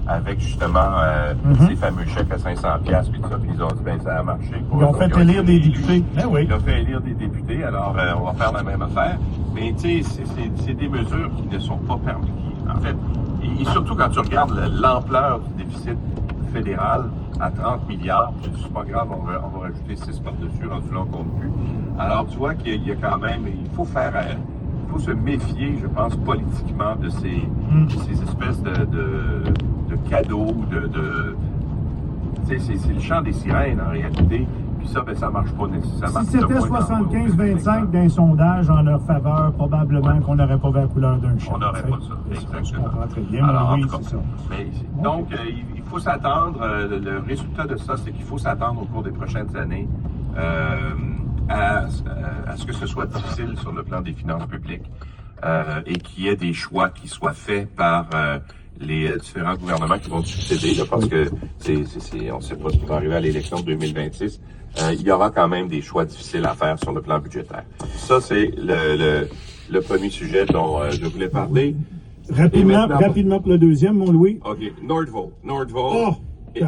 avec justement ces fameux chèques à 500$ puis tout ça, puis ils ont dit ben ça a marché. Ils ont fait élire des députés. Ils ont fait élire des députés, alors on va faire la même affaire. Mais tu sais, c'est des mesures qui ne sont pas permises. En fait, et surtout quand tu regardes l'ampleur du déficit fédéral à 30 milliards, c'est pas grave, on va rajouter 6 par-dessus, rendu là, on compte plus. Alors tu vois qu'il y a quand même, il faut se méfier, je pense, politiquement de ces espèces de cadeaux, tu sais, c'est le chant des sirènes en réalité. Puis ça, ben ça marche pas nécessairement. Si c'était 75-25 d'un sondage en leur faveur, probablement qu'on n'aurait pas vu la couleur d'un chat. On n'aurait pas ça, exactement. Je comprends très bien, alors, mais oui, en tout cas, c'est ça. Mais, donc, il faut s'attendre, le résultat de ça, c'est qu'il faut s'attendre au cours des prochaines années à ce que ce soit difficile sur le plan des finances publiques et qu'il y ait des choix qui soient faits par les différents gouvernements qui vont succéder, là, parce que on ne sait pas ce qui va arriver à l'élection de 2026. Il y aura quand même des choix difficiles à faire sur le plan budgétaire. Ça, c'est le premier sujet dont je voulais parler. Rapidement pour le deuxième, mon Louis. OK. Nordvolt. Oh!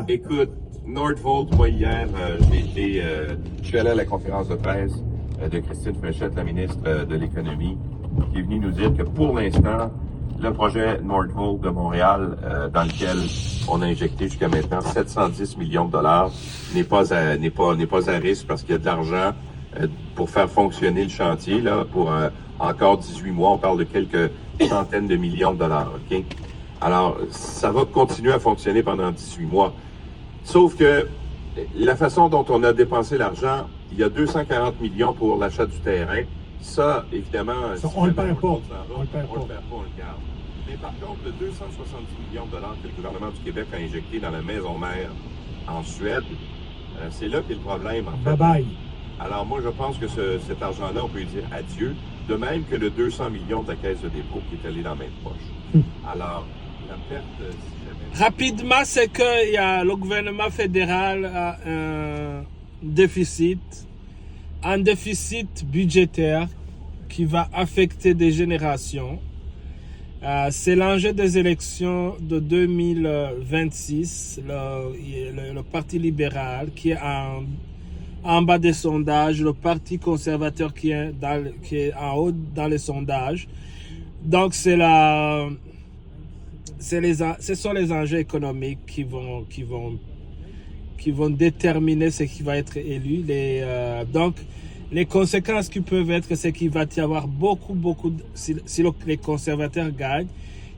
Écoute, Nordvolt, moi, hier, je suis allé à la conférence de presse de Christine Fréchette, la ministre de l'Économie, qui est venue nous dire que pour l'instant, le projet Nordvolt de Montréal, dans lequel on a injecté jusqu'à maintenant 710 millions de dollars, n'est pas à risque parce qu'il y a de l'argent pour faire fonctionner le chantier, là, pour encore 18 mois. On parle de quelques centaines de millions de dollars, OK? Alors, ça va continuer à fonctionner pendant 18 mois. Sauf que la façon dont on a dépensé l'argent, il y a 240 millions pour l'achat du terrain. Ça, évidemment, Ça, si on le jamais perd pas. compte dans On le perd on le perd pas, on le garde. Mais par contre, le 270 millions de dollars que le gouvernement du Québec a injecté dans la maison mère en Suède, c'est là qu'est le problème, en fait. Bye-bye. Alors moi, je pense que cet argent-là, on peut lui dire adieu, de même que le 200 millions de la Caisse de dépôt qui est allé dans la même poche. Alors, la perte, si jamais... Rapidement, c'est que le gouvernement fédéral a un déficit budgétaire qui va affecter des générations. C'est l'enjeu des élections de 2026. Le Parti libéral qui est en bas des sondages, le Parti conservateur qui est en haut dans les sondages. Donc ce sont les enjeux économiques qui vont déterminer ce qui va être élu. Donc les conséquences qui peuvent être, c'est qu'il va y avoir beaucoup, si les conservateurs gagnent,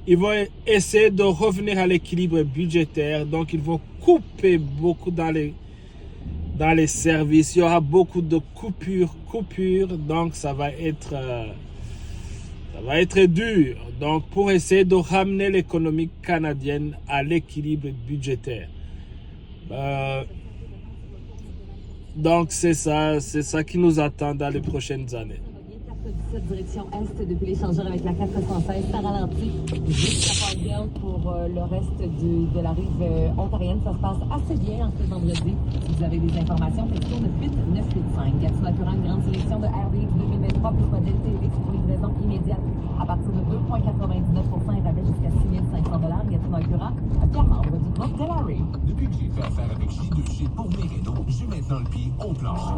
ils vont essayer de revenir à l'équilibre budgétaire. Donc ils vont couper beaucoup dans les services. Il y aura beaucoup de coupures. Donc ça va être dur. Donc pour essayer de ramener l'économie canadienne à l'équilibre budgétaire. Donc c'est ça qui nous attend dans les prochaines années. 417 direction Est depuis l'échangeur avec la 416, ça ralentit jusqu'à Parkdale pour le reste de la rive ontarienne. Ça se passe assez bien en ce vendredi. Si vous avez des informations, texto 98985. Gatineau-Current, une grande sélection de RDX 2023 plus modèle TVX pour livraison immédiate à partir de 2,99% et rabais jusqu'à 6 500 $. Gatineau-Current, à Pierre-Membre du groupe Delary. Depuis que j'ai fait affaire avec J2G pour mes rideaux, j'ai maintenant le pied au plancher.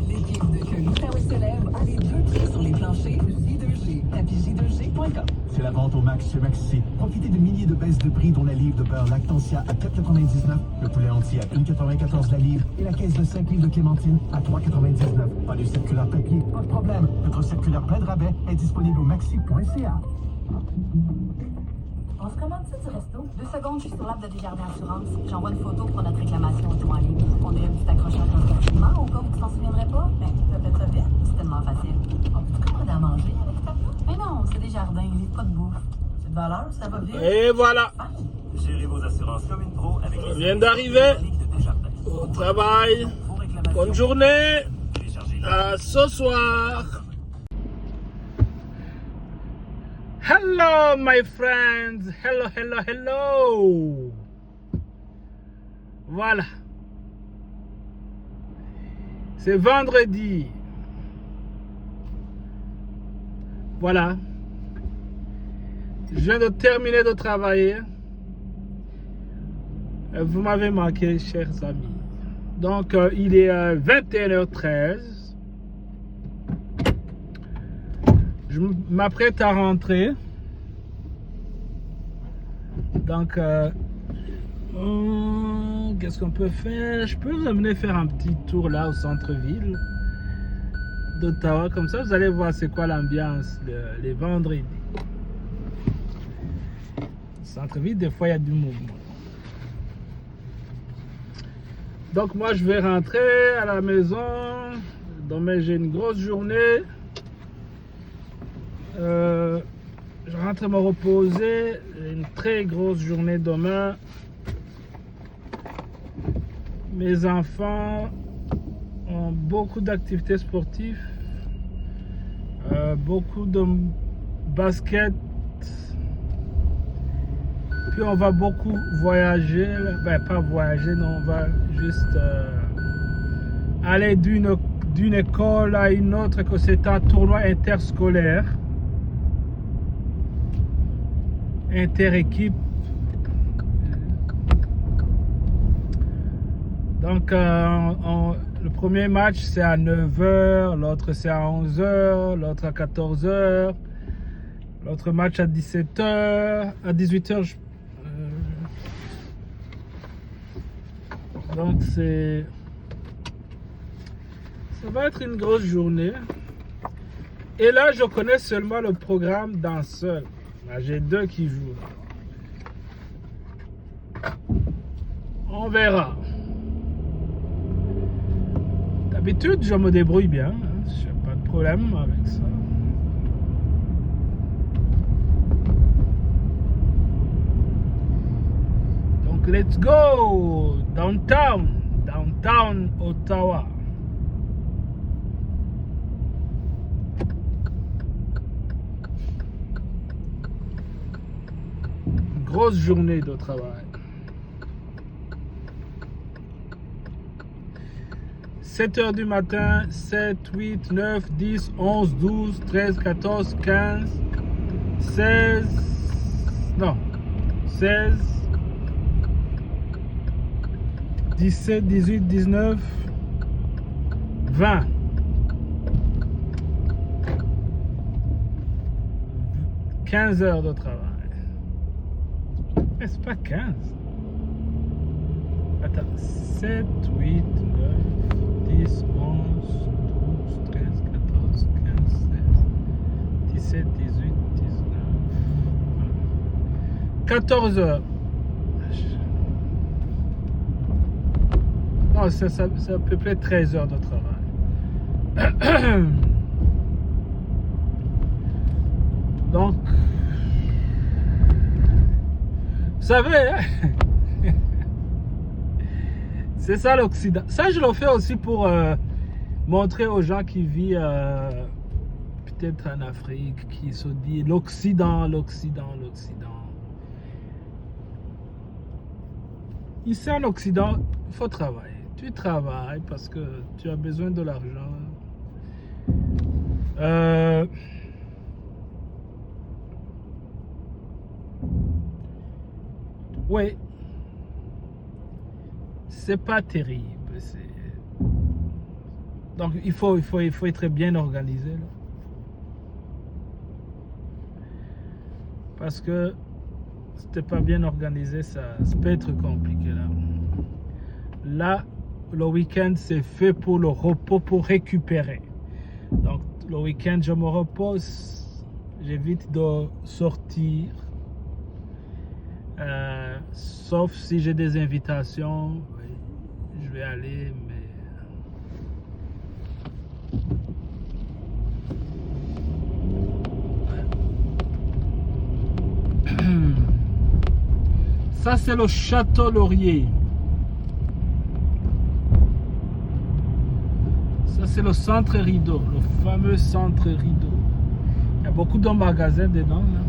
L'équipe de Que l'Outaouais célèbre a les deux prix sur les planchers J2G. Tapis J2G.com. C'est la vente au max chez Maxi. Profitez de milliers de baisses de prix, dont la livre de beurre Lactantia à 4,99, le poulet entier à 1,94 la livre et la caisse de 5 livres de clémentine à 3,99. Pas de circulaire papier, pas de problème. Notre circulaire plein de rabais est disponible au maxi.ca. On se commande ça du resto? 2 secondes, je suis sur l'app de Desjardins Assurance. J'envoie une photo pour notre réclamation auto en ligne. On dirait un petit accrochage dans le document, au cas où tu t'en souviendrais pas. Ben, répète-le vite. C'est tellement facile. On peut-tu commander à manger avec ta plat? Mais non, c'est Desjardins, il livre pas de bouffe. C'est de valeur, ça va vite. Et voilà. Gérez vos assurances comme une pro avec On vient d'arriver au travail. Bonne journée. À ce soir. Hello, my friends. Hello. Voilà. C'est vendredi. Voilà. Je viens de terminer de travailler. Vous m'avez manqué, chers amis. Donc, il est 21h13. Je m'apprête à rentrer. Donc, qu'est-ce qu'on peut faire? Je peux vous amener faire un petit tour là au centre-ville d'Ottawa. Comme ça, vous allez voir c'est quoi l'ambiance les vendredis. Au centre-ville, des fois, il y a du mouvement. Donc, moi, je vais rentrer à la maison. Demain, j'ai une grosse journée. Je rentre me reposer. Une très grosse journée demain. Mes enfants ont beaucoup d'activités sportives, beaucoup de basket. Puis on va beaucoup voyager. Ben, pas voyager, non, on va juste aller d'une école à une autre, que c'est un tournoi interscolaire. Inter-équipe. Donc, le premier match, c'est à 9h, l'autre, c'est à 11h, l'autre à 14h, l'autre match à 17h, à 18h. Donc, ça va être une grosse journée. Et là, je connais seulement le programme d'un seul. Là, j'ai deux qui jouent. On verra. D'habitude, je me débrouille bien. Je n'ai pas de problème avec ça. Donc, let's go! Downtown Ottawa. Une grosse journée de travail. 7h du matin, 7, 8, 9, 10, 11, 12, 13, 14, 15, 16, non, 16, 17, 18, 19, 20. 15 heures de travail. Mais c'est pas 15. Attends, 7, 8, 9, 10, 11, 12, 13, 14, 15, 16, 17, 18, 19, 20. 14 heures. Non, c'est à peu près 13 heures de travail. Donc, vous savez, hein? C'est ça l'Occident. Ça, je le fais aussi pour montrer aux gens qui vivent peut-être en Afrique, qui se disent l'Occident, l'Occident, l'Occident. Ici en Occident, il faut travailler. Tu travailles parce que tu as besoin de l'argent. Oui. C'est pas terrible. Donc il faut être bien organisé. Là. Parce que si t'es pas bien organisé, ça peut être compliqué là. Là, le week-end c'est fait pour le repos, pour récupérer. Donc le week-end je me repose, j'évite de sortir. Sauf si j'ai des invitations, je vais aller, mais... Ça c'est le Château Laurier. Ça c'est le Centre Rideau, le fameux Centre Rideau. Il y a beaucoup de magasins dedans là.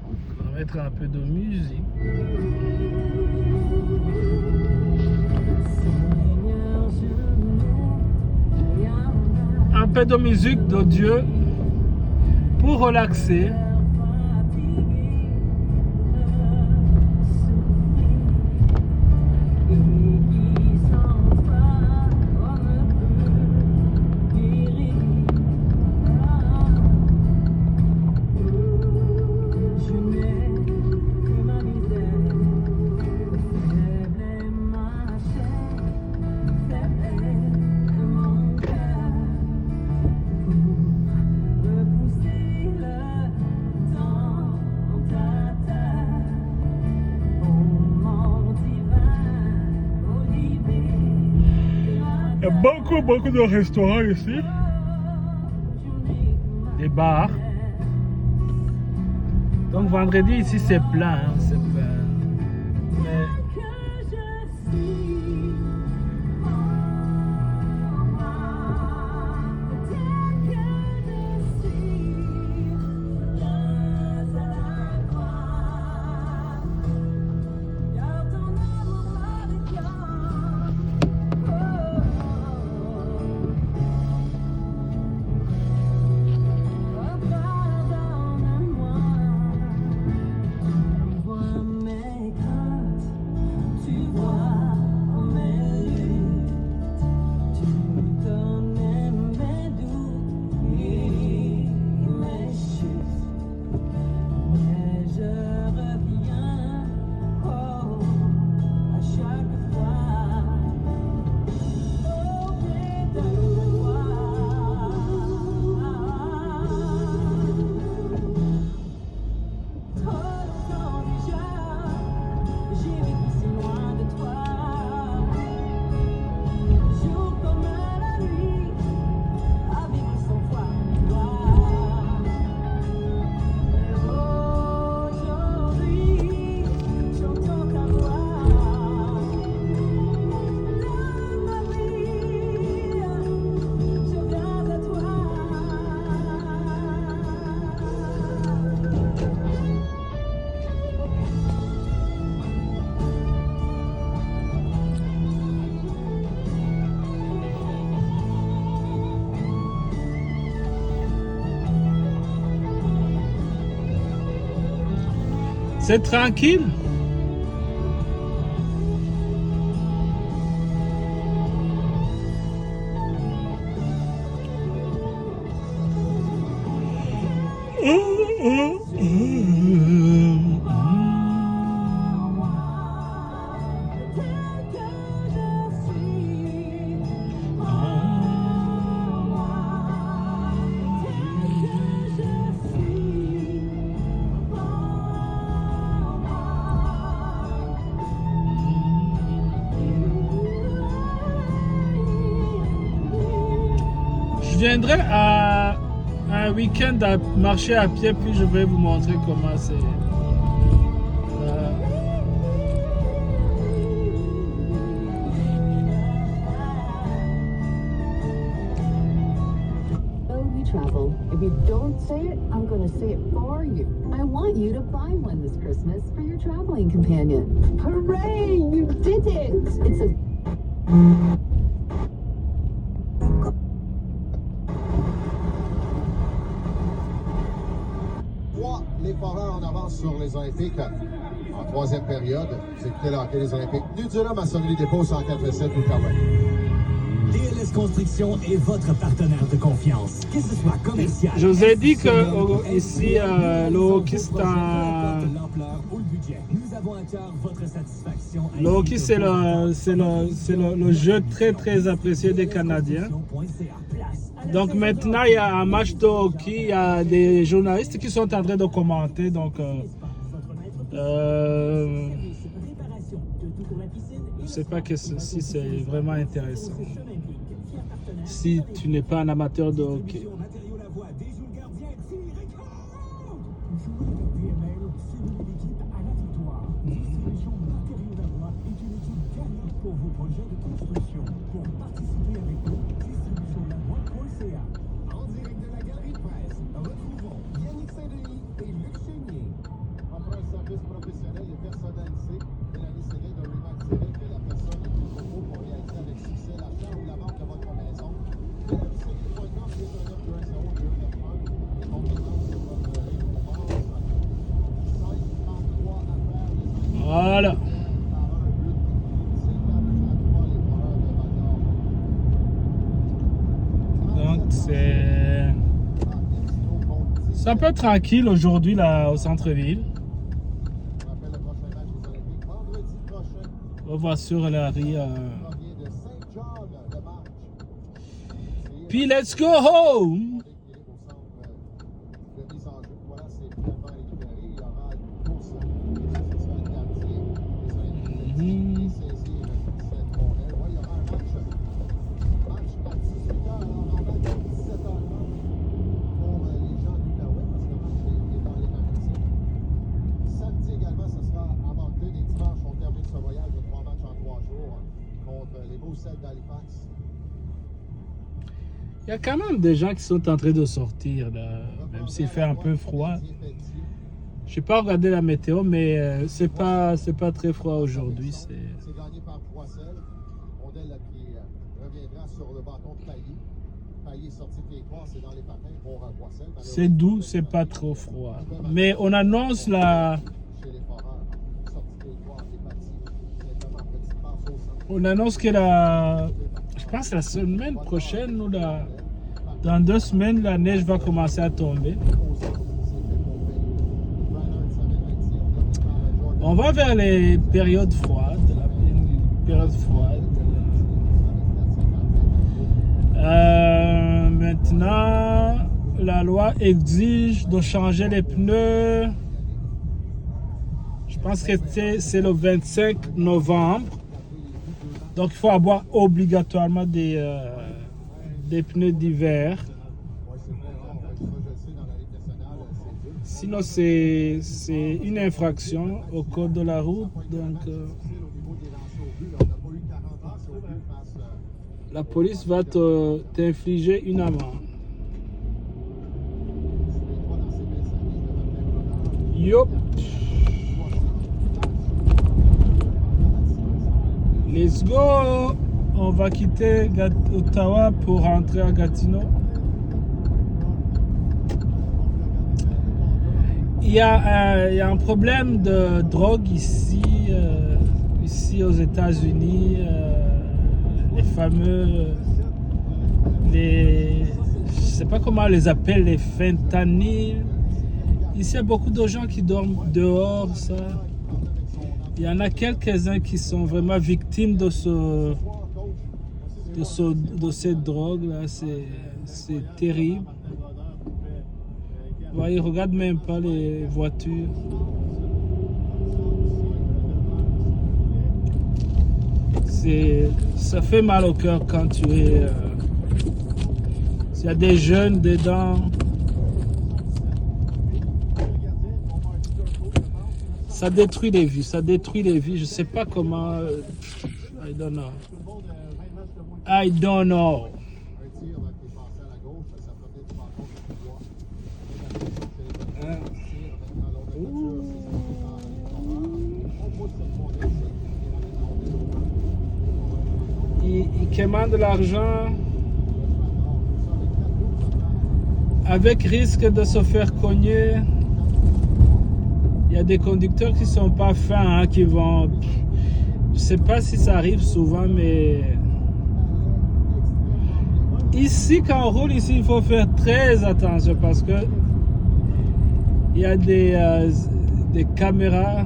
On va mettre un peu de musique. Un peu de musique de Dieu pour relaxer. Il y a beaucoup de restaurants ici. Des bars. Donc vendredi ici c'est plein. Hein, c'est plein. Mais... C'est tranquille. Je viendrai à un week-end à marcher à pied, puis je vais vous montrer comment c'est. Travel. If you don't say it, I'm going to say it for you. I want you to buy one this Christmas for your traveling companion. Hooray! You did it! It's a... Les Foreurs en avance sur les Olympiques en troisième période. C'est écouté le hockey des Olympiques. New Durham a sonné les dépôts 104-7 ou Outaouais. DLS Construction est votre partenaire de confiance, que ce soit commercial. Je vous ai dit que ici, le hockey, c'est un... Le hockey, c'est le jeu très très apprécié des Canadiens. Donc maintenant, il y a un match de hockey, il y a des journalistes qui sont en train de commenter. Donc, je ne sais pas si c'est vraiment intéressant. Si tu n'es pas un amateur de hockey. Voilà. Donc c'est un peu tranquille aujourd'hui là au centre-ville. On va sur la rue. Puis let's go home. Il y a quand même des gens qui sont en train de sortir, là, même s'il fait un peu froid. Je n'ai pas regardé la météo, mais c'est pas très froid aujourd'hui. C'est gagné par Poissel. Rondelle qui reviendra sur le bâton de Pailly. Pailly est sorti de territoire, c'est dans les patins pour Poissel. C'est doux, c'est pas trop froid. Mais on annonce la... On annonce que je pense la semaine prochaine ou dans 2 semaines, la neige va commencer à tomber. On va vers les périodes froides. Maintenant, la loi exige de changer les pneus. Je pense que c'est le 25 novembre. Donc, il faut avoir obligatoirement des pneus d'hiver. Sinon, c'est une infraction au code de la route. Donc, la police va t'infliger une amende. Yup. Let's go! On va quitter Ottawa pour rentrer à Gatineau. il y a un problème de drogue ici, ici aux États-Unis. Les fameux, je sais pas comment on les appelle, les fentanyl. Ici, il y a beaucoup de gens qui dorment dehors, ça. Il y en a quelques-uns qui sont vraiment victimes de cette drogue-là. C'est terrible. Vous voyez, ils ne regardent même pas les voitures. Ça fait mal au cœur quand tu es... s'il y a des jeunes dedans. Ça détruit les vies, ça détruit les vies. Je ne sais pas comment... I don't know. I don't know. Ils commandent de l'argent avec risque de se faire cogner. Il y a des conducteurs qui sont pas fins, hein, qui vont... Je sais pas si ça arrive souvent, mais... Ici, quand on roule, ici, il faut faire très attention parce que il y a des caméras.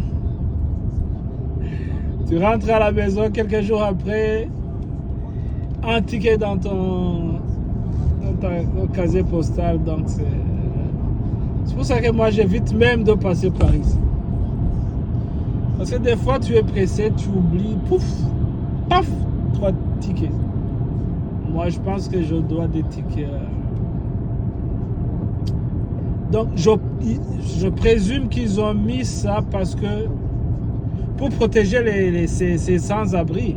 Tu rentres à la maison quelques jours après, un ticket dans ton casier postal, donc c'est pour ça que moi j'évite même de passer par ici. Parce que des fois tu es pressé, tu oublies, pouf, paf, 3 tickets. Moi je pense que je dois des tickets. Donc je présume qu'ils ont mis ça parce que pour protéger ces sans-abri.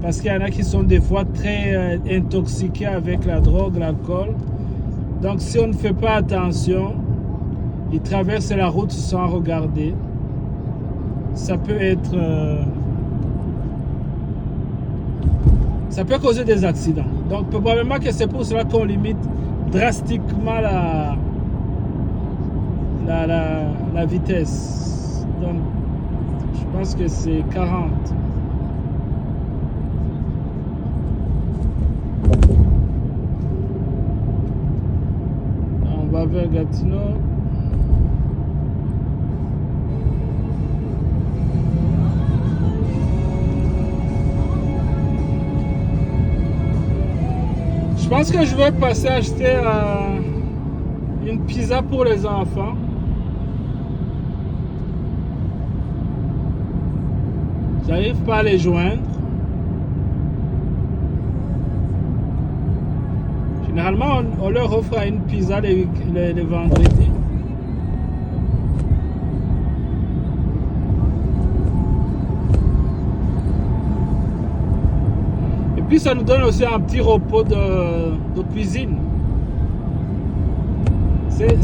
Parce qu'il y en a qui sont des fois très intoxiqués avec la drogue, l'alcool. Donc si on ne fait pas attention, ils traversent la route sans regarder. Ça peut être... ça peut causer des accidents. Donc probablement que c'est pour cela qu'on limite drastiquement la vitesse. Donc je pense que c'est 40. On va vers Gatineau. Je pense que je vais passer acheter une pizza pour les enfants. J'arrive pas à les joindre. Généralement, on leur offre une pizza les vendredis. Et puis, ça nous donne aussi un petit repos de cuisine. C'est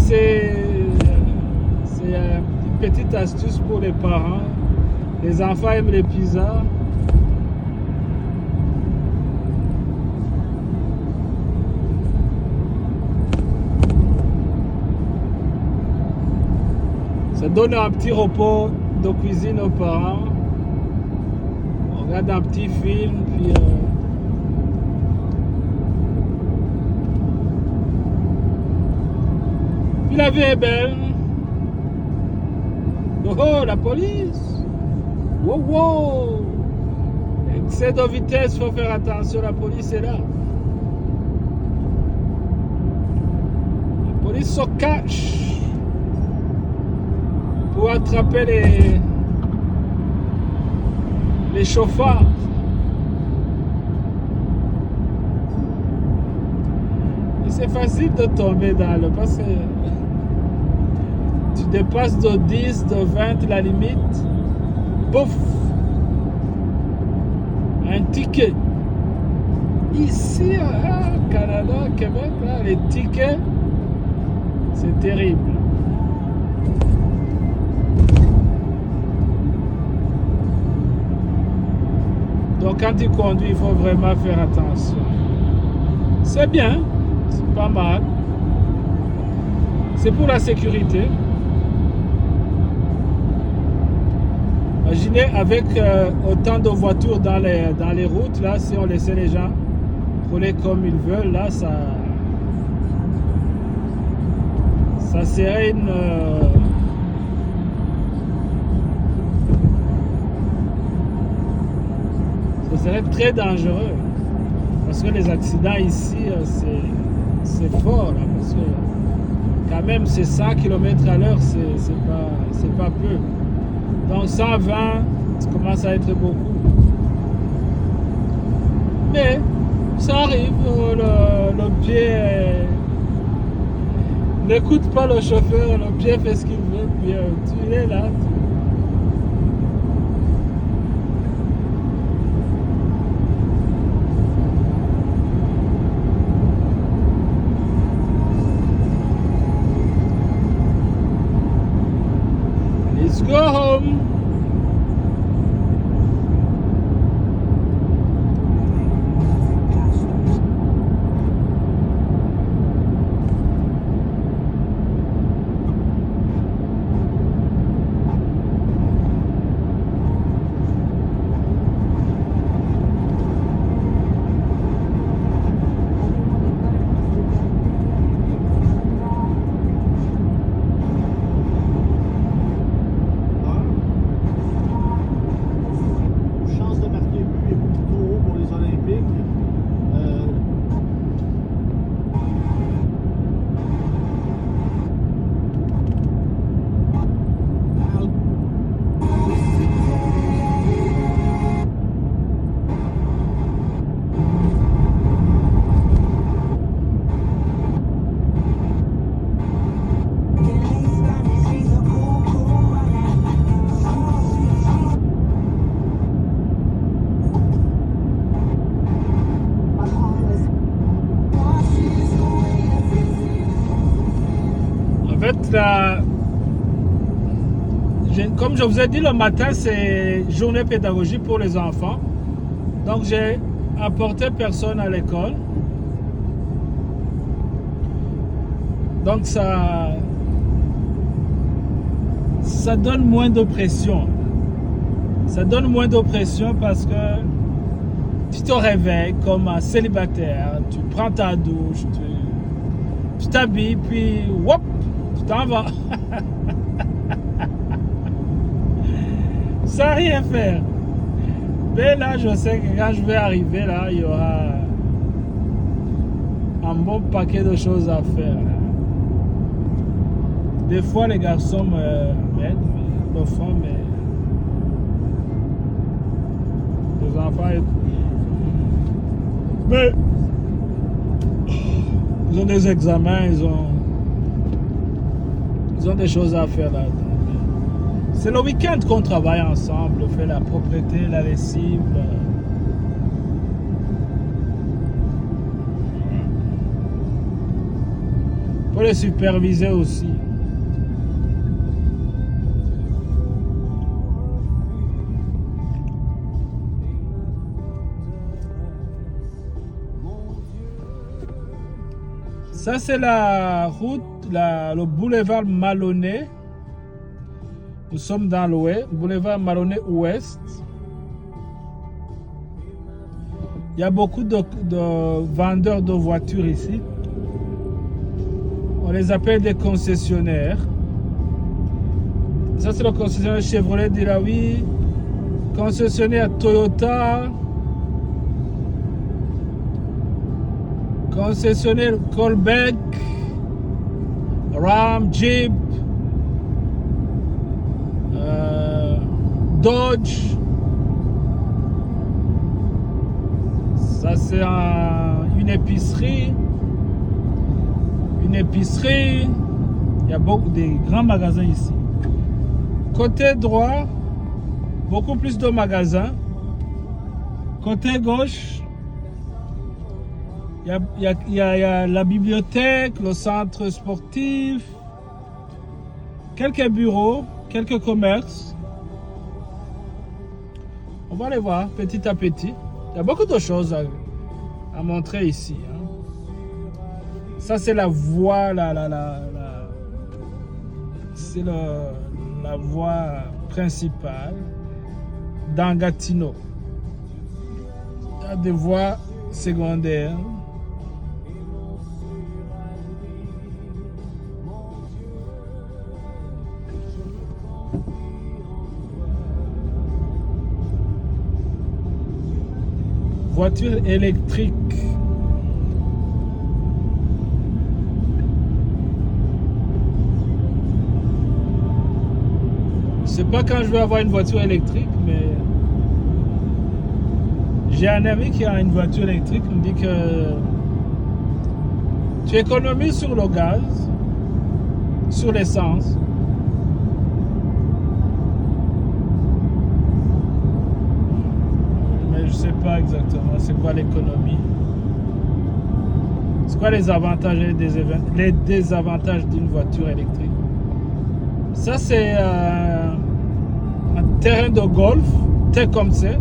une petite astuce pour les parents. Les enfants aiment les pizzas. Ça donne un petit repos de cuisine aux parents. On regarde un petit film, puis la vie est belle. Oh, la police! Wow, wow! Excès de vitesse, faut faire attention, la police est là. La police se cache pour attraper les chauffeurs. Et c'est facile de tomber dans le parce que tu dépasses de 10, de 20 la limite. Pouf! Un ticket. Ici, au Canada, Québec, là, les tickets, c'est terrible. Donc quand tu conduis, il faut vraiment faire attention. C'est bien, c'est pas mal. C'est pour la sécurité. imaginez avec autant de voitures dans les routes, là, si on laissait les gens rouler comme ils veulent, là, ça serait ça serait très dangereux. Parce que les accidents ici, c'est fort, là, parce que quand même, c'est 100 km à l'heure, c'est pas peu. Donc 120, ça commence à être beaucoup. Mais ça arrive, le pied n'écoute pas le chauffeur, le pied fait ce qu'il veut, puis tu es là. Let's go home. Chance de marquer le but est beaucoup trop haut pour les Olympiques. En fait, comme je vous ai dit, le matin, c'est journée pédagogique pour les enfants. Donc, j'ai apporté personne à l'école. Donc, ça donne moins de pression. Ça donne moins de pression parce que tu te réveilles comme un célibataire, tu prends ta douche, tu t'habilles, puis whoop, tu t'en vas. Sans rien faire. Mais là, je sais que quand je vais arriver, là, il y aura un bon paquet de choses à faire. Des fois, les garçons m'aident, mais le font, mais les enfants aident. Mais ils ont des examens, ils ont des choses à faire là. C'est le week-end qu'on travaille ensemble, on fait la propreté, la lessive. Pour les superviser aussi. Ça, c'est la route, le boulevard Maloney. Nous sommes dans l'ouest, boulevard Maloney Ouest. Il y a beaucoup de vendeurs de voitures ici. On les appelle des concessionnaires. Ça, c'est le concessionnaire Chevrolet d'Iraoui, concessionnaire Toyota, concessionnaire Colbeck, Ram, Jeep, Dodge. Ça, c'est une épicerie. Une épicerie. Il y a beaucoup de grands magasins ici. Côté droit, beaucoup plus de magasins. Côté gauche, il y a la bibliothèque, le centre sportif, quelques bureaux, quelques commerces. On va les voir petit à petit. Il y a beaucoup de choses à montrer ici. Hein. Ça, c'est la voie, c'est la voie principale. dans Gatineau. Il y a des voies secondaires. Voiture électrique. Je sais pas quand je vais avoir une voiture électrique, mais j'ai un ami qui a une voiture électrique. Il me dit que tu économises sur le gaz, sur l'essence. Mais je sais pas exactement c'est quoi l'économie. C'est quoi les avantages et les désavantages d'une voiture électrique? Ça, c'est un terrain de golf, tel comme c'est.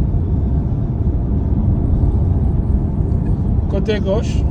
Côté gauche.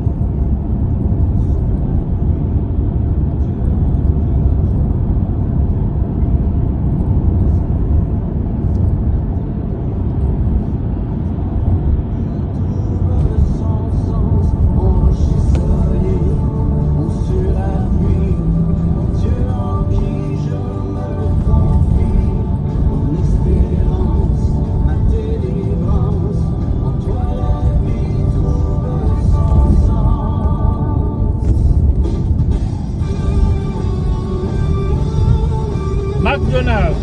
McDonald's.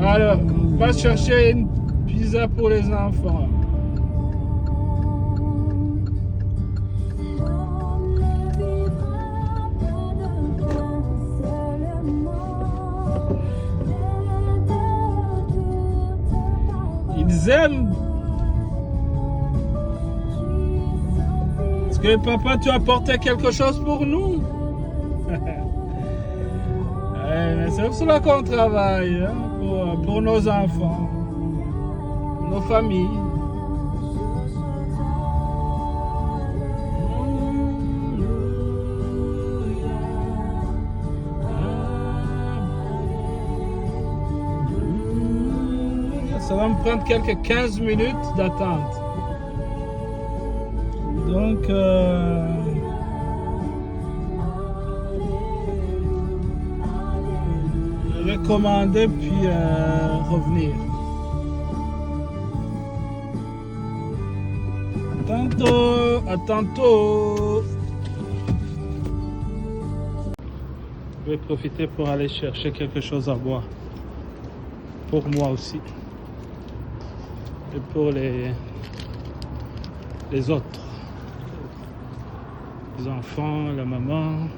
Alors, on va chercher une pizza pour les enfants. Ils aiment. Est-ce que papa, tu as apporté quelque chose pour nous? Mais c'est pour cela qu'on travaille, hein, pour nos enfants, nos familles. Ça va me prendre quelques 15 minutes d'attente. Donc, je vais commander puis revenir. À tantôt. Je vais profiter pour aller chercher quelque chose à boire. Pour moi aussi. Et pour les autres. Les enfants, la maman.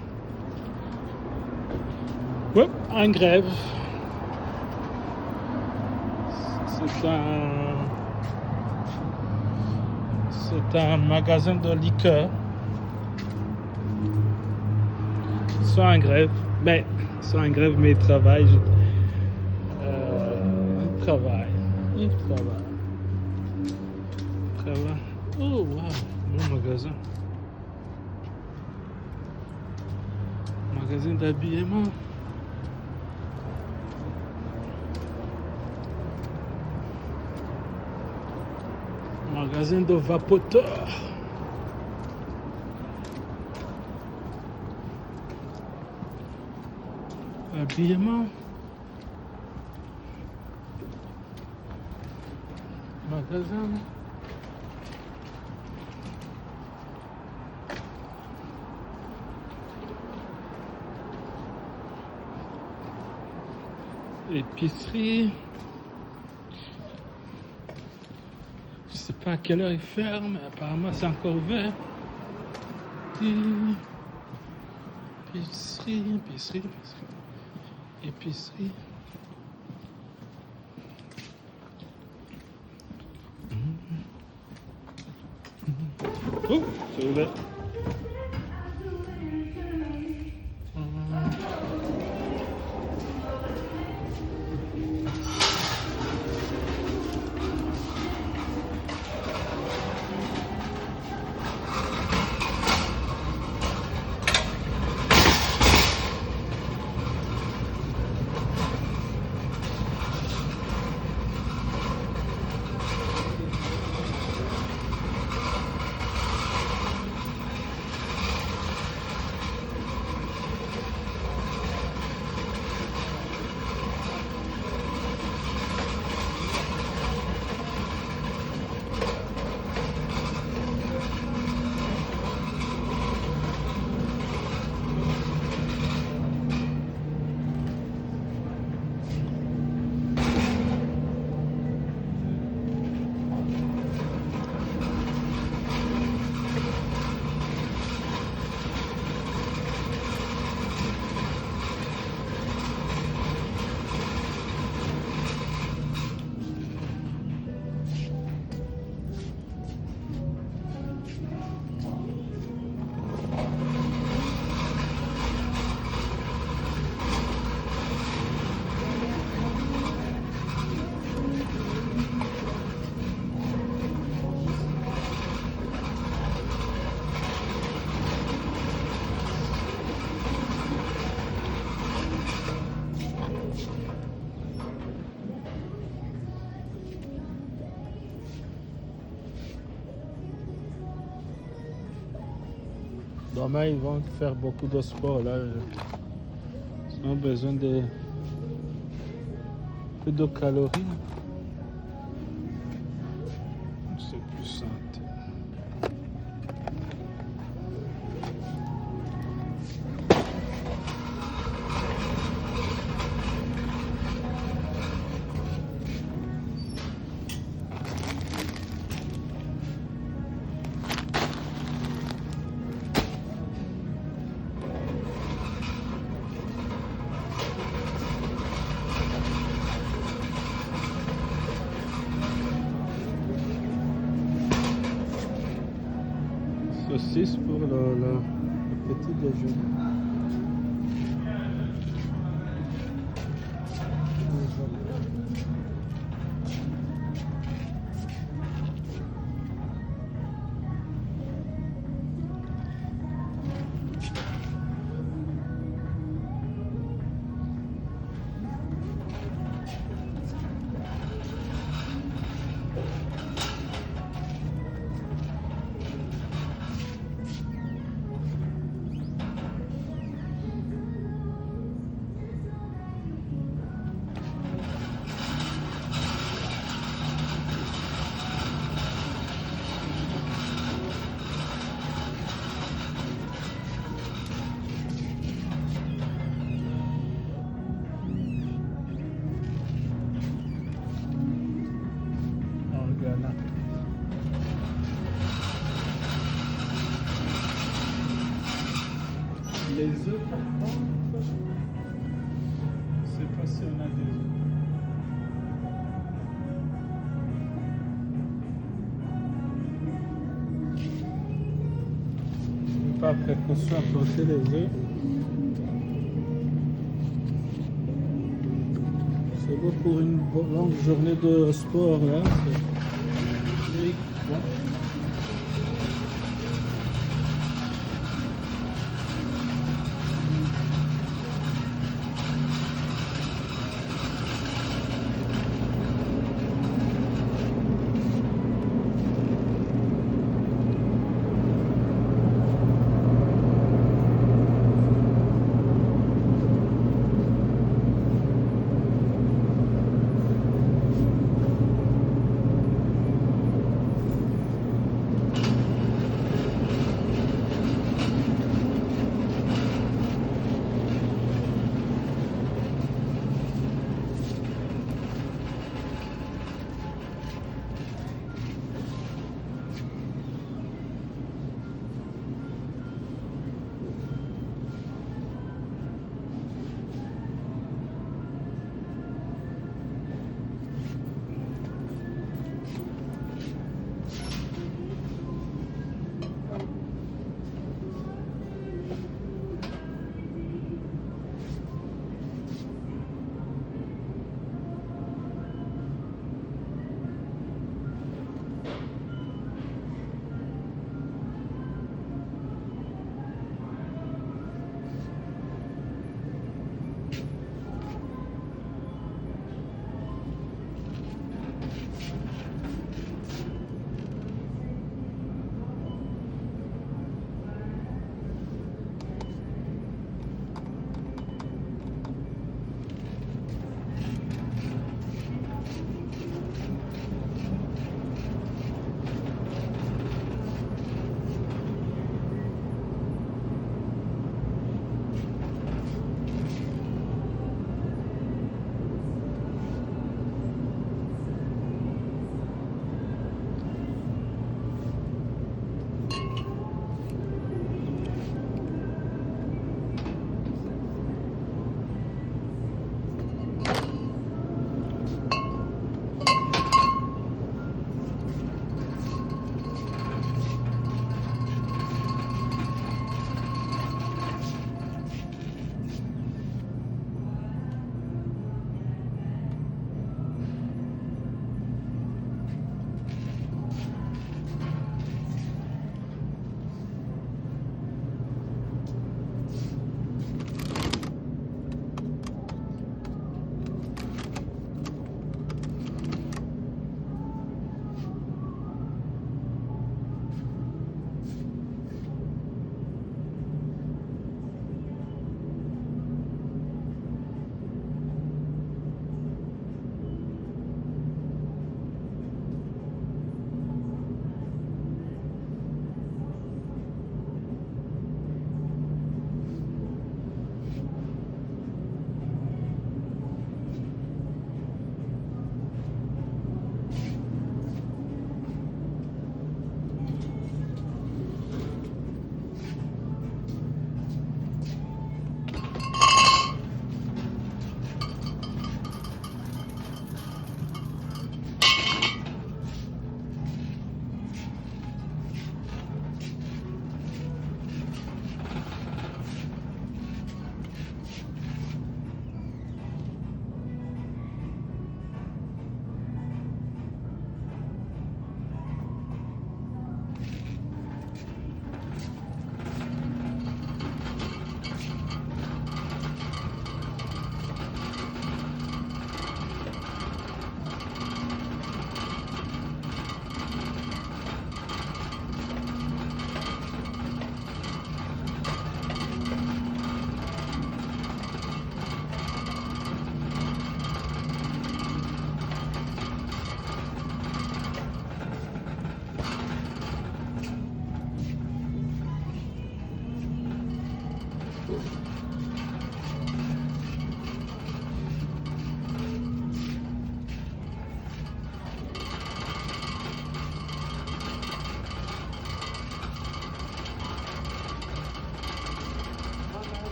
Ouais, en grève. C'est un magasin de liqueurs. Ils sont en grève. Mais ils sont en grève, mais ils travaillent. Ils travaillent. Oh, wow, bon magasin. Magasin d'habillement. Magasin de vapoteur. Habillement. Magasin. Épicerie. Je sais pas à quelle heure il ferme, mais apparemment c'est encore ouvert. Épicerie. Oh, c'est ouvert. Demain, ils vont faire beaucoup de sport là. Ils ont besoin de peu de calories. C'est plus santé. Saucisse pour le petit déjeuner. Je sais pas si on a des... Par précaution, approcher les œufs. C'est beau pour une longue journée de sport là. C'est bon.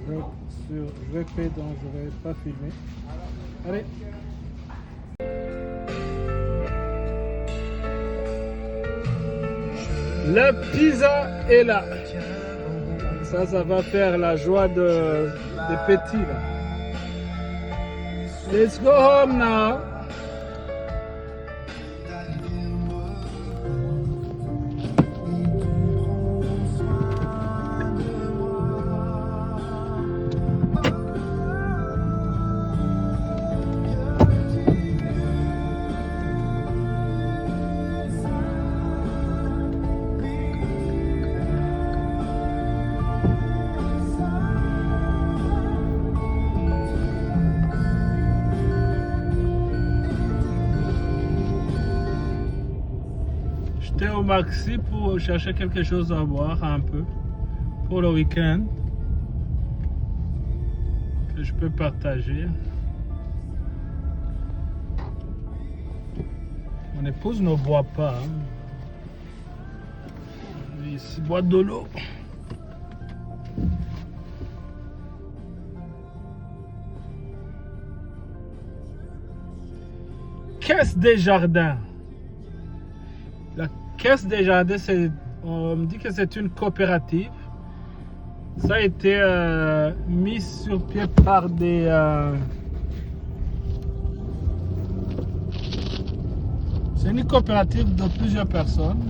sur VP dont je ne vais pas filmer. Allez. La pizza est là. Ça va faire la joie des petits là. Let's go home now. J'étais au Maxi pour chercher quelque chose à boire un peu pour le week-end que je peux partager. Mon épouse ne boit pas. Lui ici boit de l'eau. Caisse des jardins. La Caisse des jardins, on me dit que c'est une coopérative. Ça a été mis sur pied par des... c'est une coopérative de plusieurs personnes.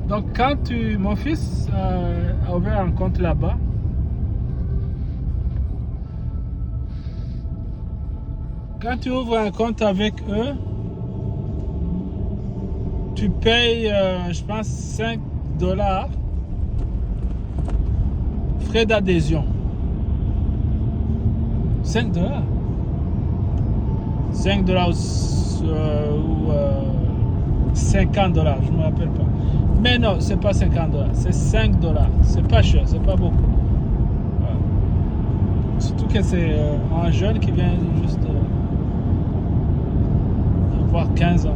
Donc quand mon fils a ouvert un compte là-bas, quand tu ouvres un compte avec eux, tu payes, je pense, $5 frais d'adhésion. $5 $5 ou $50, je ne me rappelle pas. Mais non, c'est pas $50, c'est $5. C'est pas cher, c'est pas beaucoup. Voilà. Surtout que c'est un jeune qui vient juste d'avoir 15 ans.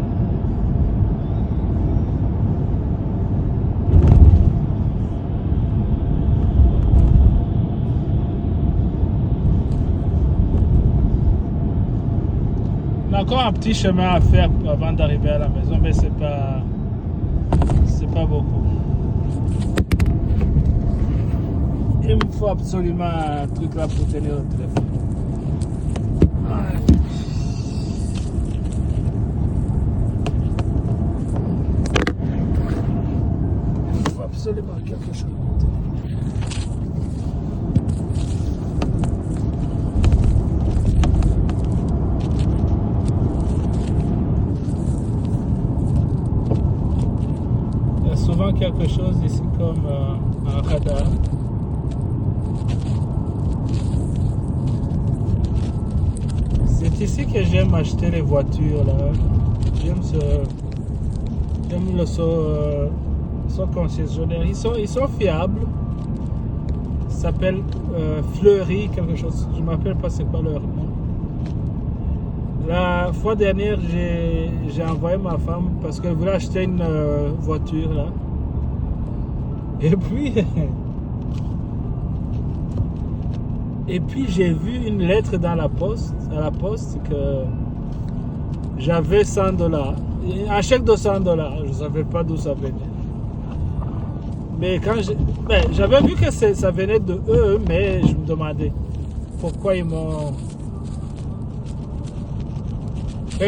On a encore un petit chemin à faire avant d'arriver à la maison, mais c'est pas beaucoup. Il me faut absolument un truc là pour tenir le téléphone. Il me faut absolument quelque chose pour tenir. Souvent quelque chose ici comme un radar. C'est ici que j'aime acheter les voitures là. J'aime le son concessionnaire. Ils sont fiables. Ça s'appelle Fleury quelque chose. Je ne me rappelle pas c'est quoi leur nom. La fois dernière, j'ai envoyé ma femme parce qu'elle voulait acheter une voiture là. Et puis j'ai vu une lettre dans à la poste que j'avais $100. Un chèque de $100. Je ne savais pas d'où ça venait. Mais quand j'avais vu que ça venait de eux, mais je me demandais pourquoi ils m'ont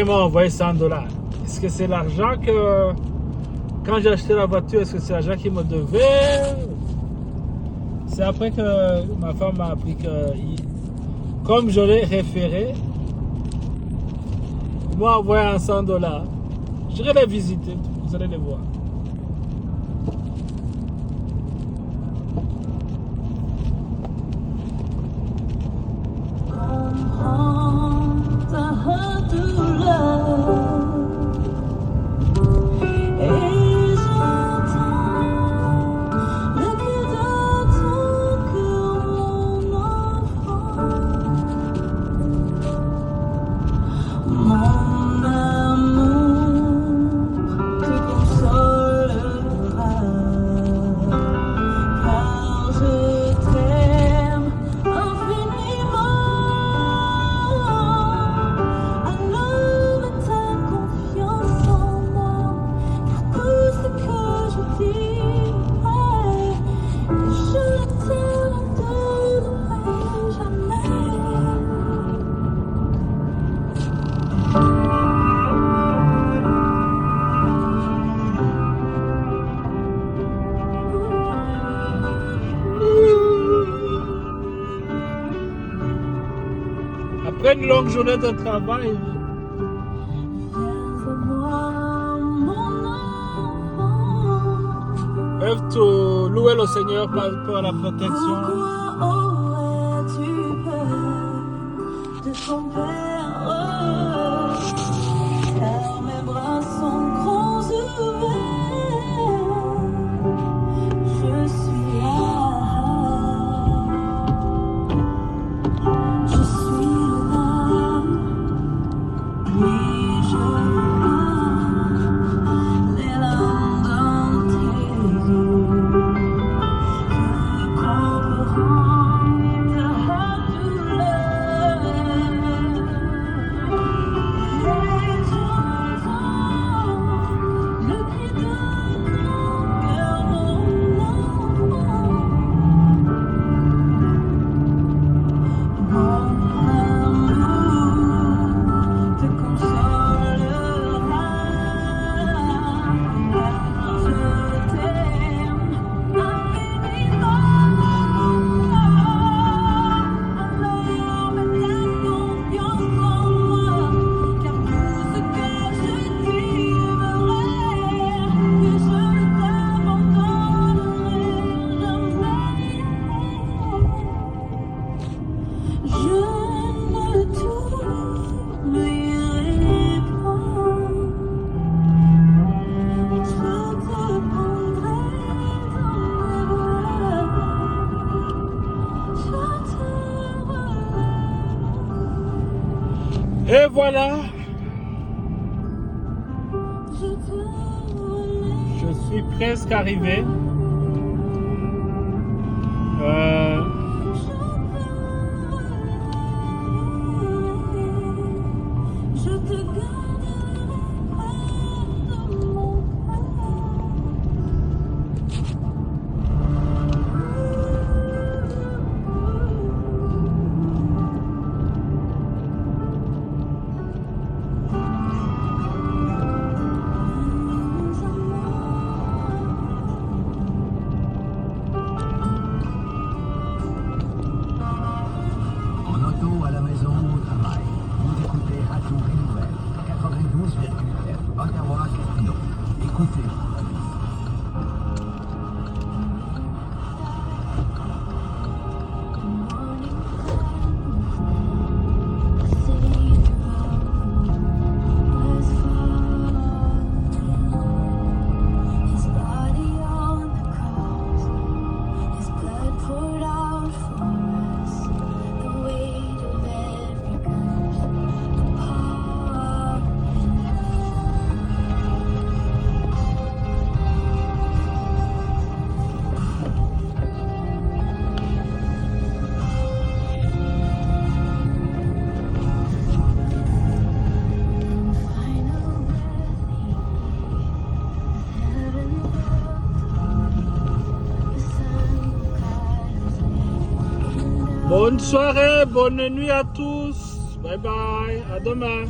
envoyé $100. Est-ce que c'est l'argent que... Quand j'ai acheté la voiture, est-ce que c'est l'argent qu'ils me devaient? C'est après que ma femme m'a appris que... Comme je l'ai référé, ils m'ont envoyé un $100. J'irai les visiter, vous allez les voir. Mon amour, te console. Après une longue journée de travail, peuvent louer le Seigneur pour la protection. De ton père, car mes bras sont grands ouverts, je suis là, je suis là, oui je vois les larmes dans tes yeux, je comprends ta douleur. Et voilà. Je suis presque arrivé. Je te À la maison ou au travail, vous écoutez Radio Nouvelle, 92,7, Ottawa-Gatineau. Écoutez. Bonne soirée, bonne nuit à tous. Bye bye, à demain.